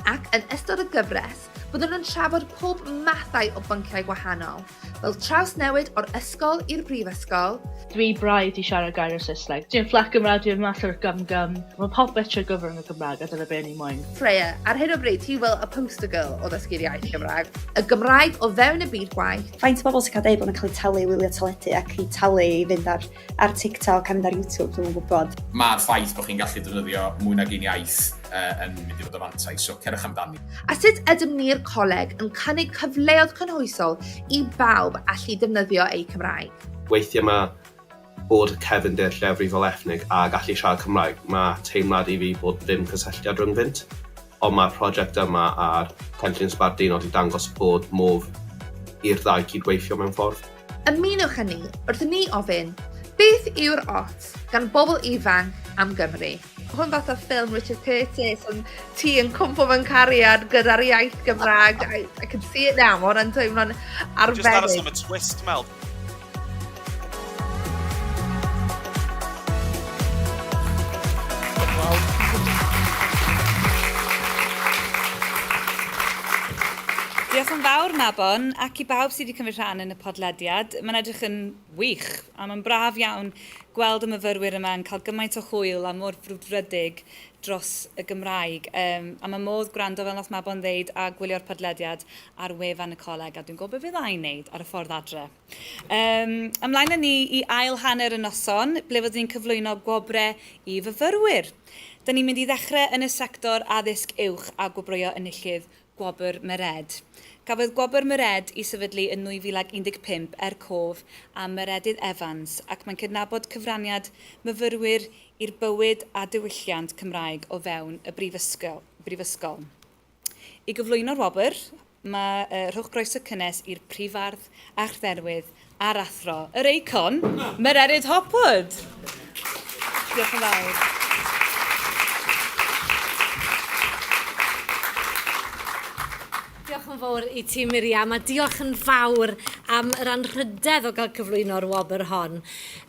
ac yn ystod y gyfres, byddwn nhw'n trafod pob mathau o bynciau gwahanol, fel trawsnewid o'r ysgol i'r brifysgol. Dwi braidd i siarad gair o Saesneg. Dwi'n fflac Gymraeg, dwi'n master gum. Mae popeth trwy gyfrwng y Gymraeg a dyna be ni'n moyn. Freya, ar hyn o bryd, ti fel y poster girl o ddysgu'r iaith Gymraeg. Y Gymraeg o fewn y byd gwaith. Faint o bobl sy'n cael dweud bod yn cael eu talu i wylio teledu ac i talu i fynd ar TikTok a mynd ar YouTube, dwi'n gwybod. Mae'r ffaith bod chi'n gallu defnyddio mwy nag un iaith yn mynd i fod o fantais, so cerwch amdani. A sut ydym ni'r coleg yn cynnig cyfleoedd cynhwysol i bawb allu defnyddio eu Cymraeg? Weithiau mae bod cefndir llefrifol ethnig a gallu siarad Cymraeg, mae teimlad i fi bod ddim cysylltiad rhyngddynt, ond mae'r prosiect yma a'r cynllun sbardino wedi dangos bod modd i'r ddau cydweithio mewn ffordd. Ymunwch â ni wrth i ni ofyn, beth yw'r Os gan bobl ifanc am Gymru? Hwn fath o ffilm Richard Curtis, ond ti yn cwmpo mewn cariad gyda'r iaith Gymraeg. I can see it now, ond yn teimlo'n arbennig. Just add us am a twist, Mel. Diolch yn fawr, Mabon, ac i bawb sydd wedi cymryd rhan yn y podlediad. Mae'n edrych yn wych, a mae'n braf iawn gweld y myfyrwyr yma yn cael gymaint o hwyl a mor frwdfrydig dros y Gymraeg. A mae modd gwrando fel nath Mabon ddeud a gwylio'r podlediad ar wefan y coleg, a dwi'n gwybod beth fydd ai'n wneud ar y ffordd adre. Ymlaen â ni i ail hanner y noson, ble fod ni'n cyflwyno gwobrau i fyfyrwyr. Da ni'n mynd i ddechrau yn y sector addysg uwch a gwobrwyo enillydd Wobrau'r Myred. Cafodd Wobrau'r Myred i sefydlu yn 2015 cof a Myredydd Evans ac mae'n cydnabod cyfraniad myfyrwyr i'r bywyd a diwylliant Cymraeg o fewn y brifysgol. I gyflwyno'r Wobrau'r, mae rhowch groeso cynnes i'r prifardd a chrderwydd a'r athro, yr eicon, Myredydd Hopwood. Diolch yn fawr. Diolch yn fawr i ti, Miriam, a diolch yn fawr am yr anrhydedd o gael cyflwyno'r Wobrau'r hon.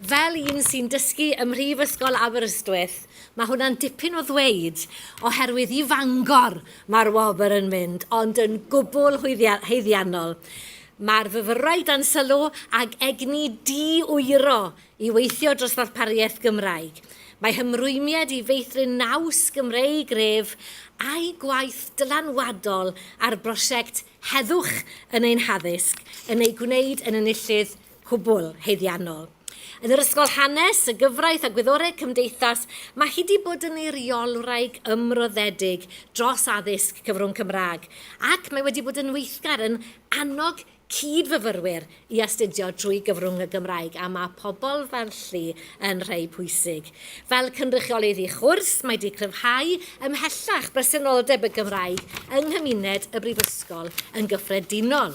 Fel un sy'n dysgu ym Mhrifysgol Aberystwyth, mae hwnna'n dipyn o ddweud oherwydd i Fangor mae'r Wobrau'r yn mynd, ond yn gwbl heiddiannol. Mae'r fyfyrwyr dan sylw ag egni di-wyro i weithio dros ddarpariaeth Gymraeg. Mae hymrwymiad i feithrin naws Gymreig gref a'i gwaith dylanwadol ar brosiect heddwch yn ein haddysg yn ei gwneud yn enillydd cwbl heiddiannol. Yn yr ysgol hanes, y gyfraith a gwyddorau cymdeithas, mae hi wedi bod yn ei reolwraig ymroddedig dros addysg cyfrwng Cymraeg, ac mae wedi bod yn weithgar yn annog cydfyfyrwyr i astudio drwy gyfrwng y Gymraeg, a mae pobl fel Llu yn rhai pwysig. Fel cynrychiolydd i chwrs, mae wedi cryfhau ymhellach bresenoldeb y Gymraeg yng nghymuned y Brifysgol yn gyffredinol.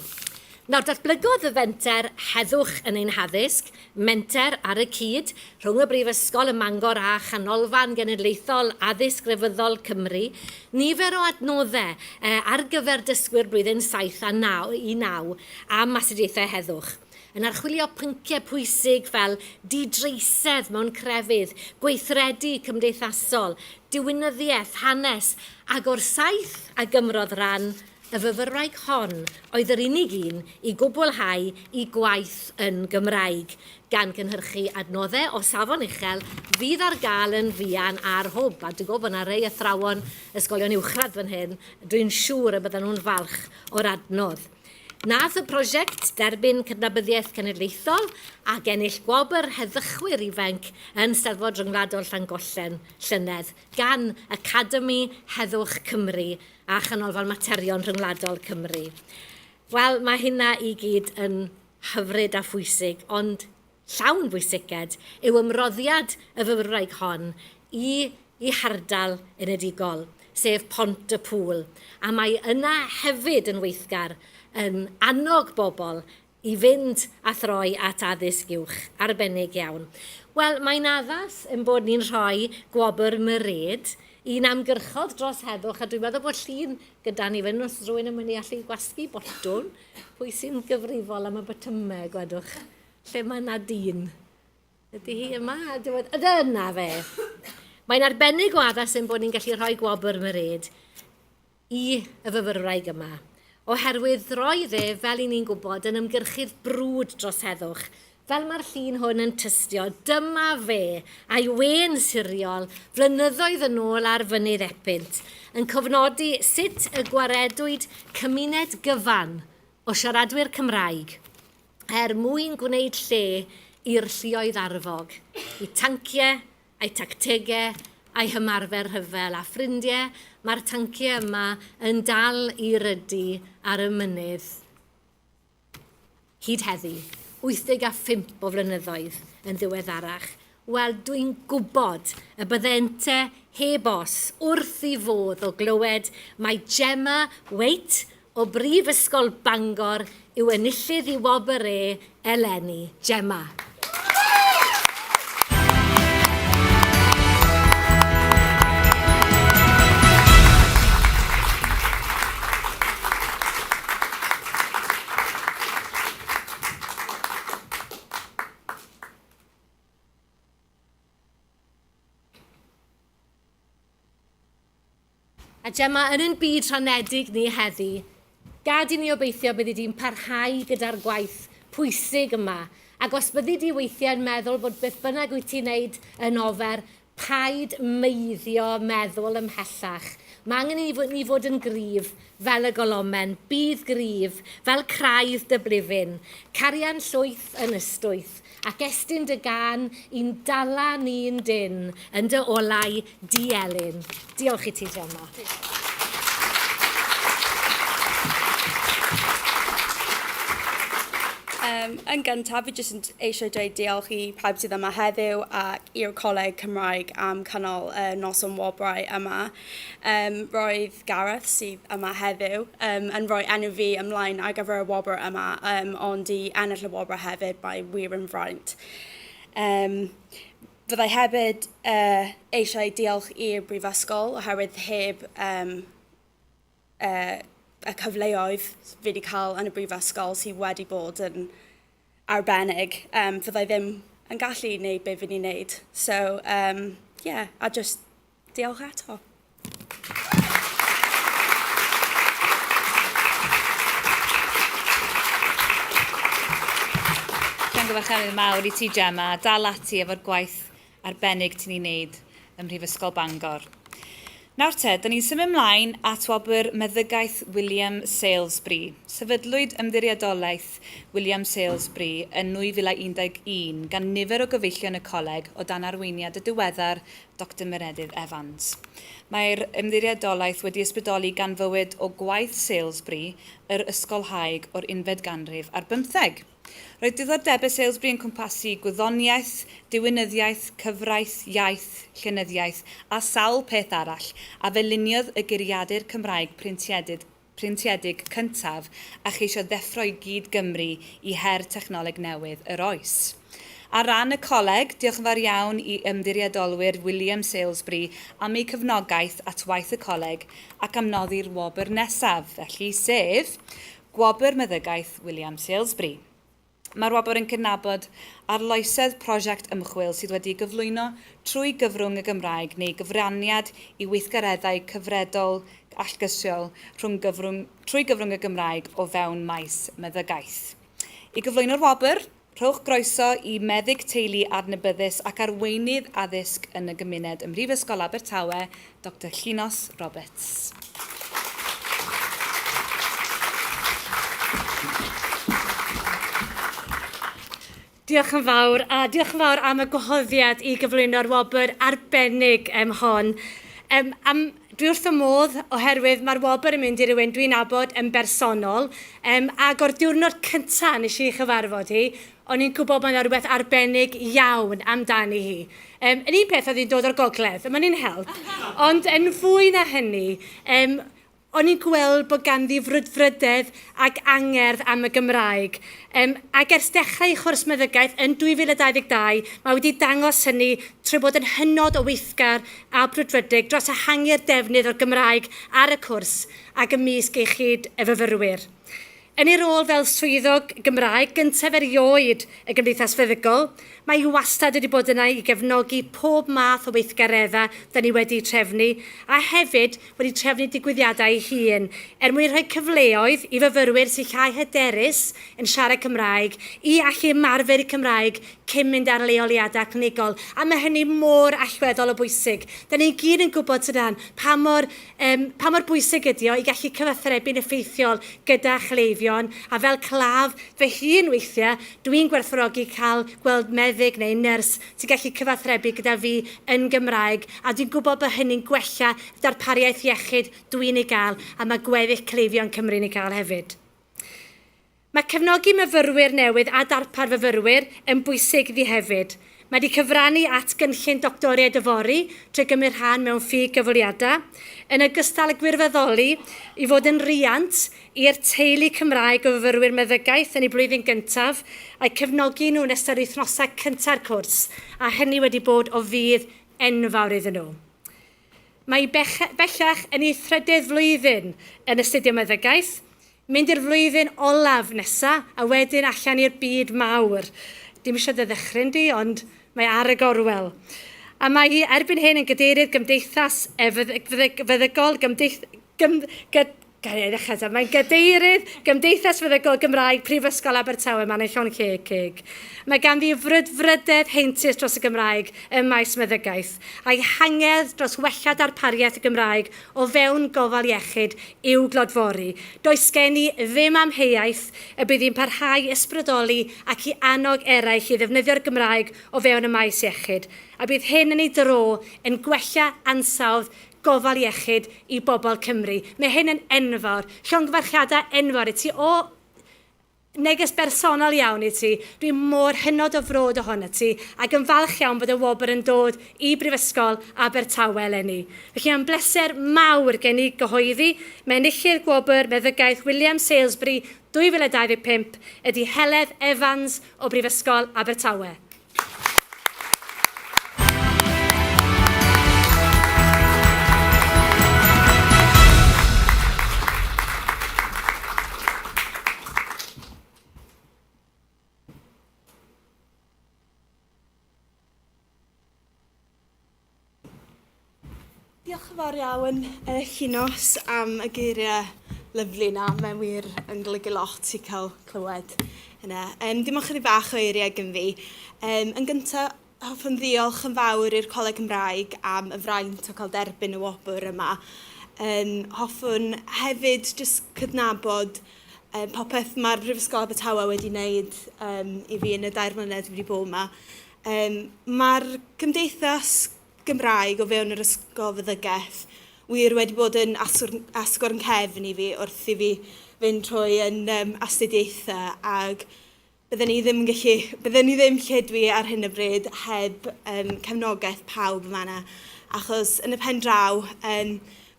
Nawr, datblygodd y fenter heddwch yn ein haddysg, menter ar y cyd, rhwng y Brifysgol ym Mangor a Chanolfan Cenedlaethol Addysg Grefyddol Cymru, nifer o adnoddau ar gyfer dysgwyr blwyddyn 7 a 9 am astudiaethau heddwch. Yn archwilio pynciau pwysig fel didreisedd mewn crefydd, gweithredu cymdeithasol, diwinyddiaeth, hanes, ac o'r saith a gymrodd ran, y fyfyrwraig hon oedd yr unig un i gwblhau i gwaith yn Gymraeg, gan gynhyrchu adnoddau o safon uchel fydd ar gael yn fuan ar hwb. A dwi'n gwybod bod yna rei athrawon ysgolion uwchradd fan hyn, dwi'n siŵr y bydden nhw'n falch o'r adnodd. Nath y prosiect derbyn cydnabyddiaeth cenedlaethol ac ennill gwobr heddychwyr ifanc yn Steddfod Ryngwladol Llangollen llynedd gan Academi Heddwch Cymru a Chanolfan Materion Ryngwladol Cymru. Wel, mae hynna i gyd yn hyfryd a phwysig, ond llawn bwysiced yw ymroddiad y fyfyrwraig hon i hardal unedigol, sef Pont y Pŵl, a mae yna hefyd yn weithgar yn annog bobl i fynd a throi at addysg uwch, arbennig iawn. Wel, mae'n addas yn bod ni'n rhoi gwobr myred i'n amgyrchodd dros heddwch, a dwi'n meddwl bod Llun gyda ni fynd os rhywun yn mynd i allu gwasgu botwm, pwy sy'n gyfrifol am y botymau, gwedwch, lle mae na dyn. Ydy hi yma? Yna fe. Mae'n arbennig o addas yn bod ni'n gallu rhoi gwobr myred i y fyfyrwraig yma, oherwydd roedd e, fel i ni'n gwybod, yn ymgyrchydd brwd dros heddwch. Fel mae'r llun hwn yn tystio, dyma fe a'i wen siriol flynyddoedd yn ôl ar fynydd Epynt, yn cofnodi sut y gwaredwyd cymuned gyfan o siaradwyr Cymraeg mwyn gwneud lle i'r lluoedd arfog, i tanciau, a'i tactegau, a'i hymarfer hyfel a ffrindiau. Mae'r tanciau yma yn dal i rydu ar y mynydd hyd heddi, 85 o flynyddoedd yn ddiweddarach. Wel, dwi'n gwybod y byddente heb os wrth i fodd o glywed mae Gemma Wait o Brifysgol Bangor yw enillydd i wobr eleni. Gemma. A Gemma, yn ein byd rhanedig ni heddi, gad i ni obeithio byddi di'n parhau gyda'r gwaith pwysig yma. Ac os byddi di weithiau'n meddwl bod beth bynnag wyt ti'n neud yn ofer, paid meiddio meddwl ymhellach. Mae angen ni fod yn gryf fel y golomen, bydd gryf fel craidd dy blifyn, carian llwyth yn ystwyth, ac estyn dy gan i'n dala ni'n dyn yn dy olau di-elyn. Diolch i ti, Gemma. Yn gyntaf, fi jyst eisiau dweud diolch i pawb sydd yma heddiw ac i'r Coleg Cymraeg am cynnal Noson Wobrau'r yma. Roedd Gareth sydd yma heddiw yn rhoi enw fi ymlaen ar gyfer y Wobrau'r yma, ond i ennill y Wobrau hefyd mae wir yn fraint. Fyddai hefyd eisiau diolch i'r Brifysgol oherwydd heb y cyfleoedd fi wedi cael yn y Brifysgol sydd wedi bod yn arbennig, fyddai ddim yn gallu wneud beth fi'n wneud. So, a just diolch eto. Gan gyfarcharydd mawr i ti, Gemma, dal ati efo'r gwaith arbennig ti'n ei wneud ym Mhrifysgol Bangor. Nawr te, da ni'n symud ymlaen at wobr meddygaeth William Salisbury. Sefydlwyd ymddiriedolaeth William Salisbury yn 2011 gan nifer o gyfeillion y coleg o dan arweiniad y diweddar Dr Meredydd Evans. Mae'r ymddiriedolaeth wedi ysbrydoli gan fywyd o gwaith Salisbury yr ysgolhaig o'r 11 ganrif ar 15. Roedd diddordebau Salisbury yn cwmpasu gwyddoniaeth, diwinyddiaeth, cyfraith, iaith, llenyddiaeth a sawl peth arall a feluniodd y geiriadur Cymraeg prentiedig cyntaf a cheisio ddeffro i gyd Gymru i her technoleg newydd yr oes. Ar ran y coleg, diolch yn fawr iawn i ymddiriedolwyr William Salisbury am ei cefnogaeth at waith y coleg ac am noddi'r wobr nesaf, felly sef Gwobr Meddygaeth William Salisbury. Mae'r wobr yn cydnabod arloesedd prosiect ymchwil sydd wedi gyflwyno trwy gyfrwng y Gymraeg neu gyfraniad i weithgareddau cyfredol allgysiol trwy gyfrwng y Gymraeg o fewn maes meddygaeth. I gyflwyno'r wobr, rhowch groeso i meddyg teulu adnabyddus ac arweinydd addysg yn y gymuned ym Mhrifysgol Abertawe, Dr Llinos Roberts. Diolch yn fawr, a diolch yn fawr am y gwahoddiad i gyflwyno'r wobr arbennig hon. Dwi wrth y modd oherwydd mae'r wobr yn mynd i rywun dwi'n nabod yn bersonol, ac o'r diwrnod cyntaf nes i chyfarfod hi, o'n i'n gwybod bod yna rhywbeth arbennig iawn amdani hi. Yn un peth oedd hi'n dod o'r gogledd, mae'n un help, ond yn fwy na hynny, o'n i'n gweld bod ganddi frwdfrydedd ac angerdd am y Gymraeg. Ac ers dechrau chwrs meddygaeth yn 2022, mae wedi dangos hynny trwy bod yn hynod o weithgar a brwdfrydig dros ehangu'r defnydd o'r Gymraeg ar y cwrs ac ymysg iechyd y fyfyrwyr. Yn ei rôl fel swyddog Gymraeg gyntaf erioed y Gymdeithas Feddygol, mae hi wastad wedi bod yna i gefnogi pob math o weithgareddau da ni wedi trefnu, a hefyd wedi trefnu digwyddiadau ei hun, mwyn rhoi cyfleoedd i fyfyrwyr sy'n llai hyderus yn siarad Cymraeg i allu ymarfer i Cymraeg cyn mynd ar leoliadau clinigol. A mae hynny mor allweddol o bwysig. Da ni gyd yn gwybod sydan pa mor bwysig ydi o i gallu cyfathrebu'n effeithiol gyda chleifion, a fel claf fy hun weithiau, dwi'n gwerthfawrogi cael gweld meddyg neu nyrs sy'n gallu cyfathrebu gyda fi yn Gymraeg, a dwi'n gwybod bod hynny'n gwella darpariaeth iechyd dwi'n ei gael, a mae gweddill cleifion Cymru'n ei gael hefyd. Mae cefnogi myfyrwyr newydd a darpar fyfyrwyr yn bwysig iddi hefyd. Mae wedi cyfrannu at gynllun doctoriaid yfory trwy gymryd rhan mewn ffug gyfweliadau, yn ogystal â gwirfoddoli i fod yn riant i'r teulu Cymraeg o fyfyrwyr meddygaeth yn ei blwyddyn gyntaf, a'i cefnogi nhw yn ystod wythnosau cyntaf'r cwrs, a hynny wedi bod o fydd enfawr iddyn nhw. Mae bellach yn ei thrydydd flwyddyn yn astudio meddygaeth, mynd i'r flwyddyn olaf nesaf, a wedyn allan i'r byd mawr. Dim eisiau ddechrau'n di, ond mae ar y gorwel. A mae hi erbyn hyn yn gadeirydd gymdeithas feddygol, mae'n gadeirydd Gymdeithas Feddygol Gymraeg Prifysgol Abertawe, mae'n eich o'n ceg. Mae ganddi frwdfrydedd heintus dros y Gymraeg ym maes meddygaeth, a'i hangedd dros wella darpariaeth y Gymraeg o fewn gofal iechyd i'w glodfori. Does gen i ddim amheuaeth y bydd hi'n parhau ysbrydoli ac i annog eraill i ddefnyddio'r Gymraeg o fewn y maes iechyd, a bydd hyn yn ei dro yn gwella ansawdd gofal iechyd i bobl Cymru. Mae hyn yn enfawr, llongyfarchiadau enfawr i ti o neges bersonol iawn i ti. Dwi'n mor hynod o frod ohono ti ac yn falch iawn bod y wobr yn dod i Brifysgol Abertawe eleni. Felly mae'n bleser mawr gen i gyhoeddi mae enillydd gwobr meddygaeth William Salisbury 2025 ydy Heledd Evans o Brifysgol Abertawe. Diolch yn fawr iawn, Llinos, am y geiriau lyflu na. Mae'n wir yn golygu lot i cael clywed yna. Dim ond chydig bach o eiriau gen fi. Yn gyntaf, hoffwn ddiolch yn fawr i'r Coleg Cymraeg am y fraint o cael derbyn y Wobrau'r yma. Hoffwn hefyd jyst cydnabod popeth mae'r Brifysgol Abertawe wedi wneud i fi yn y 2 mlynedd wedi bod yma. Mae'r Cymdeithas Gymraeg o fewn yr ysgol feddygaeth wir wedi bod yn asgwrn cefn i fi wrth i fi fynd trwy yn astudiaethau ac bydden ni ddim lledwi ar hyn o bryd heb cefnogaeth pawb yma yna. Achos yn y pen draw,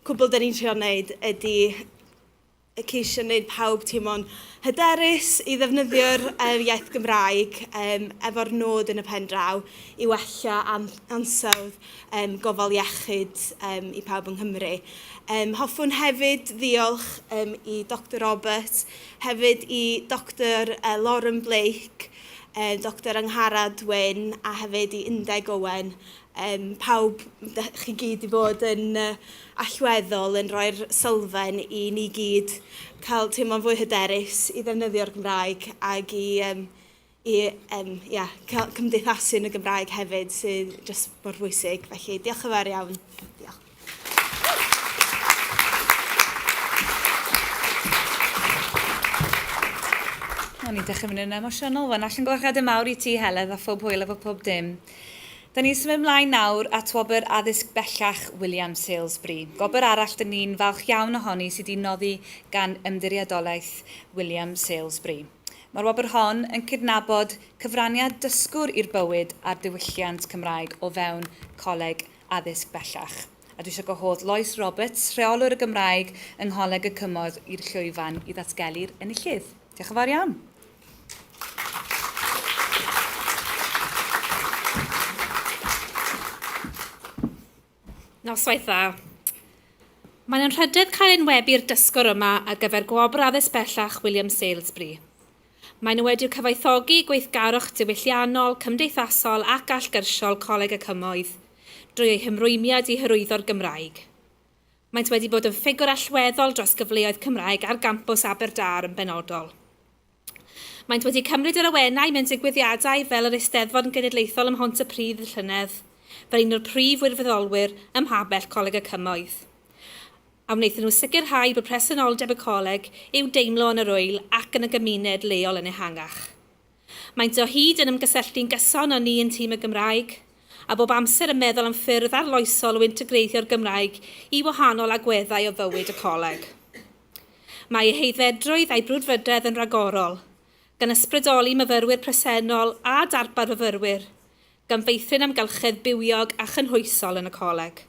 cwbl da ni'n trio wneud ydy ceisio wneud pawb teimlo'n hyderus i ddefnyddio'r iaith Gymraeg efo'r nod yn y pen draw i wella ansawdd gofal iechyd i pawb yng Nghymru. Hoffwn hefyd ddiolch i Dr Robert, hefyd i Dr Lauren Blake, Dr Angharad Wyn a hefyd i Undeg Owen. Pawb chi gyd i bod yn allweddol yn rhoi'r sylfaen i ni gyd cael teimlo'n fwy hyderus i ddefnyddio'r Gymraeg ac i cael cymdeithasu yn y Gymraeg hefyd sydd jyst mor bwysig. Felly, diolch yn fawr iawn. Diolch. O'n i'n dechrau mynd yn emosiynol fan. Allan gwachiad y mawr i ti, Heledd, a phob hwyl efo pob dim. Da ni'n symud ymlaen nawr at Wobrau'r addysg bellach William Salisbury. Gwobrau arall dyn ni'n falch iawn ohoni sydd wedi noddi gan ymddiriedolaeth William Salisbury. Mae'r Wobrau hon yn cydnabod cyfraniad dysgwr i'r bywyd a'r diwylliant Cymraeg o fewn Coleg addysg bellach. A dwi eisiau gwahodd Lois Roberts, rheolwr y Gymraeg yng Ngholeg y Cymod i'r llwyfan i ddatgelu'r enillydd. Diolch yn fawr iawn. Noswaith dda. Mae'n rhydedd cael enwebu'r dysgwr yma ar gyfer Wobrau'r addysg bellach William Salisbury. Maen nhw wedi'w cyfoethogi gweithgarwch diwylliannol, cymdeithasol ac allgyrsiol Coleg y Cymoedd drwy eu hymrwymiad i hyrwyddo'r Gymraeg. Maent wedi bod yn ffigwr allweddol dros gyfleoedd Cymraeg ar gampws Aberdâr yn benodol. Maent wedi cymryd yr awenau mewn digwyddiadau fel yr Eisteddfod Cenedlaethol ym Mhontypridd y Llynedd, fel un o'r prif wirfoddolwyr ym mhabell Coleg y Cymoedd. A wnaethon nhw sicrhau bod presenoldeb y coleg i'w deimlo yn yr wyl ac yn y gymuned leol yn ehangach. Maent o hyd yn ymgysylltu'n gyson o ni yn tîm y Gymraeg, a bob amser yn meddwl am ffyrdd arloesol o integreiddio'r Gymraeg i wahanol agweddau o fywyd y coleg. Mae eu heiddedrwydd a'i brwdfrydedd yn ragorol, gan ysbrydoli myfyrwyr presennol a darpar fyfyrwyr, gan feithrin amgylchedd bywiog a chynhwysol yn y coleg.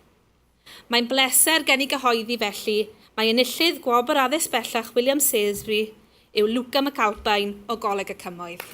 Mae'n bleser gen i gyhoeddi felly mae enillydd Wobrau'r addysg bellach William Salisbury yw Luca McAlpine o Coleg y Cymoedd.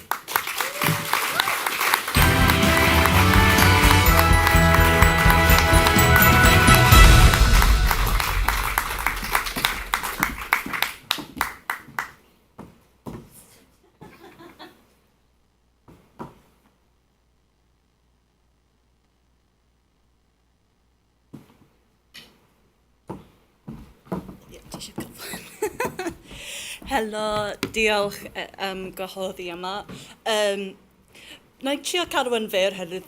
Helo, diolch am gwahoddi yma. Na i trio cadw yn fyr, hefyd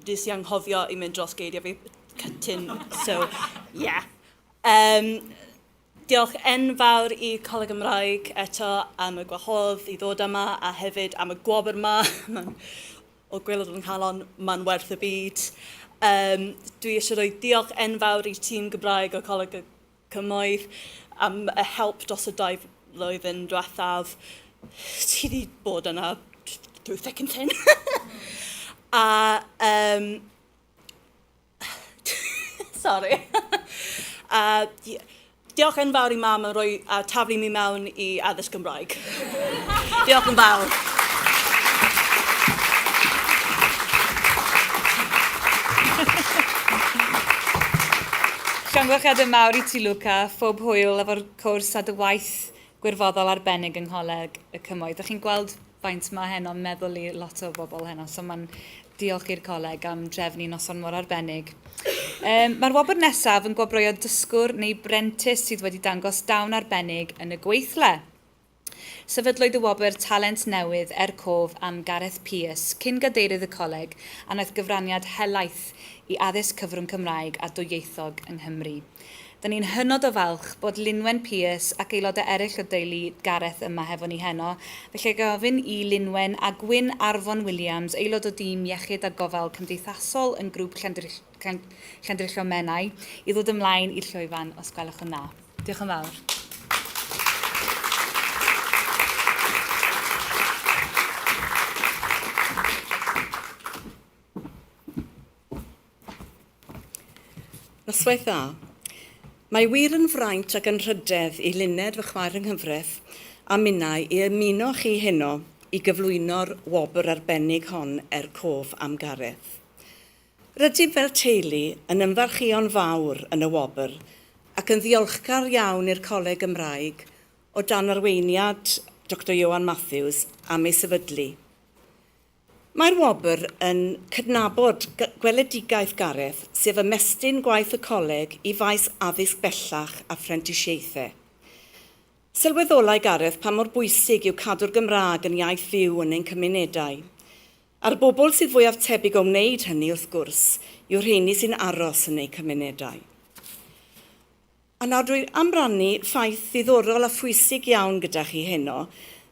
dys i anghofio i mynd dros geiriau fi cytun, so, yeah. Diolch enfawr i Coleg Gymraeg eto am y gwahodd i ddod yma a hefyd am y gwobr yma. O gwylod yn calon, mae'n werth y byd. Dwi eisiau rhoi diolch enfawr i tîm Gymraeg o Coleg y Cymoedd am y help dros y 2 flwyddyn diwethaf. Ti wedi bod yna drwy thick and thin. A, sorry. Diolch yn fawr i mam am roi taflu mi mewn i addysg Gymraeg. Diolch yn fawr. Llongyfarchiad y mawr i ti, Luca, phob hwyl efo'r cwrs a dy waith gwirfoddol arbennig yng Ngholeg y Cymoedd. Ydych chi'n gweld faint mae heno'n meddwl i lot o bobl heno, so mae'n diolch i'r coleg am drefnu noson mor arbennig. Mae'r wobr nesaf yn gwobrau dysgwr neu brentis sydd wedi dangos dawn arbennig yn y gweithle. Sefydlwyd y Wobrau'r talent newydd cof am Gareth Pierce, cyn gadeirydd y Coleg, a wnaeth gyfraniad helaeth i addysg cyfrwng Cymraeg a dwyieithog yng Nghymru. Da ni'n hynod o falch bod Linwen Pierce ac aelodau eraill o deulu Gareth yma hefo ni heno. Felly gofyn i Linwen a Gwyn Arfon Williams, aelod o dîm iechyd a gofal cymdeithasol yn grŵp Llandrillo Menai, i ddod ymlaen i'r llwyfan os gwelwch yn dda. Diolch yn fawr. Noswaith dda. Mae wir yn fraint ac yn rhydedd i luned fy chwaer yng Nghyfraith a minnau i ymuno chi heno i gyflwyno'r wobr arbennig hon cof am Gareth. Rydym fel teulu yn ymfarchuon fawr yn y wobr ac yn ddiolchgar iawn i'r Coleg Gymraeg o dan arweiniad Dr Ioan Matthews am ei sefydlu. Mae'r wobr yn cydnabod gweledigaeth Gareth sef ymestyn gwaith y coleg i faes addysg bellach a prentisiaethau. Sylweddolai Gareth pa mor bwysig yw cadw'r Gymraeg yn iaith fyw yn ein cymunedau. A'r bobl sydd fwyaf tebyg o wneud hynny wrth gwrs yw'r rheini sy'n aros yn eu cymunedau. A nawr dwi'n amrannu ffaith ddiddorol a phwysig iawn gyda chi heno,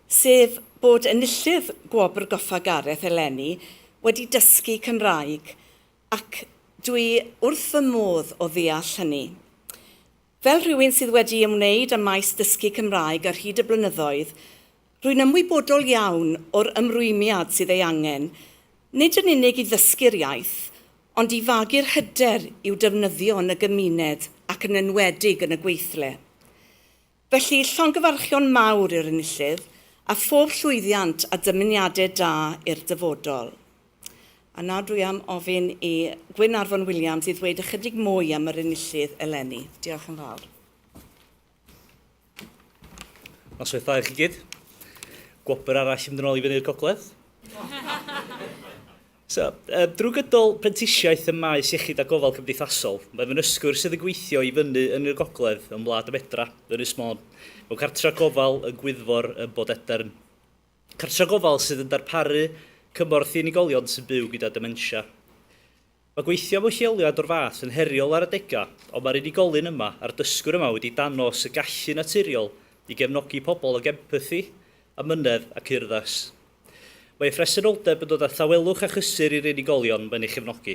sef bod enillydd gwobr goffa Gareth eleni wedi dysgu Cymraeg ac dwi wrth fy modd o ddeall hynny. Fel rhywun sydd wedi ymwneud â maes dysgu Cymraeg ar hyd y blynyddoedd, rwy'n ymwybodol iawn o'r ymrwymiad sydd ei angen, nid yn unig i ddysgu'r iaith, ond i fagu'r hyder i'w defnyddio yn y gymuned ac yn enwedig yn y gweithle. Felly, llongyfarchion mawr i'r enillydd, a phob llwyddiant a dymuniadau da i'r dyfodol. A nawr dwi am ofyn i Gwyn Arfon Williams i ddweud ychydig mwy am yr enillydd eleni. Diolch yn fawr. Noswaith dda i chi gyd. Gwobr arall yn dynol i fyny'r gogledd. Drwy gydol prentisiaeth y maes iechyd a gofal cymdeithasol, mae fy'n ysgwr sydd yn gweithio i fyny yn y gogledd yn Wlad y Medra, Ynys Môn, mewn cartra gofal yn Gwyddfor yn Bodedern. Cartra gofal sydd yn darparu cymorth i unigolion sy'n byw gyda dementia. Mae gweithio mewn lleoliad o'r fath yn heriol ar adega, ond mae'r unigolyn yma a'r dysgwr yma wedi danos y gallu naturiol i gefnogi pobl ag empathi, amynedd ac urddas. Mae ffresenoldeb yn dod â thawelwch a chysur i'r unigolion mae'n ei chefnogi.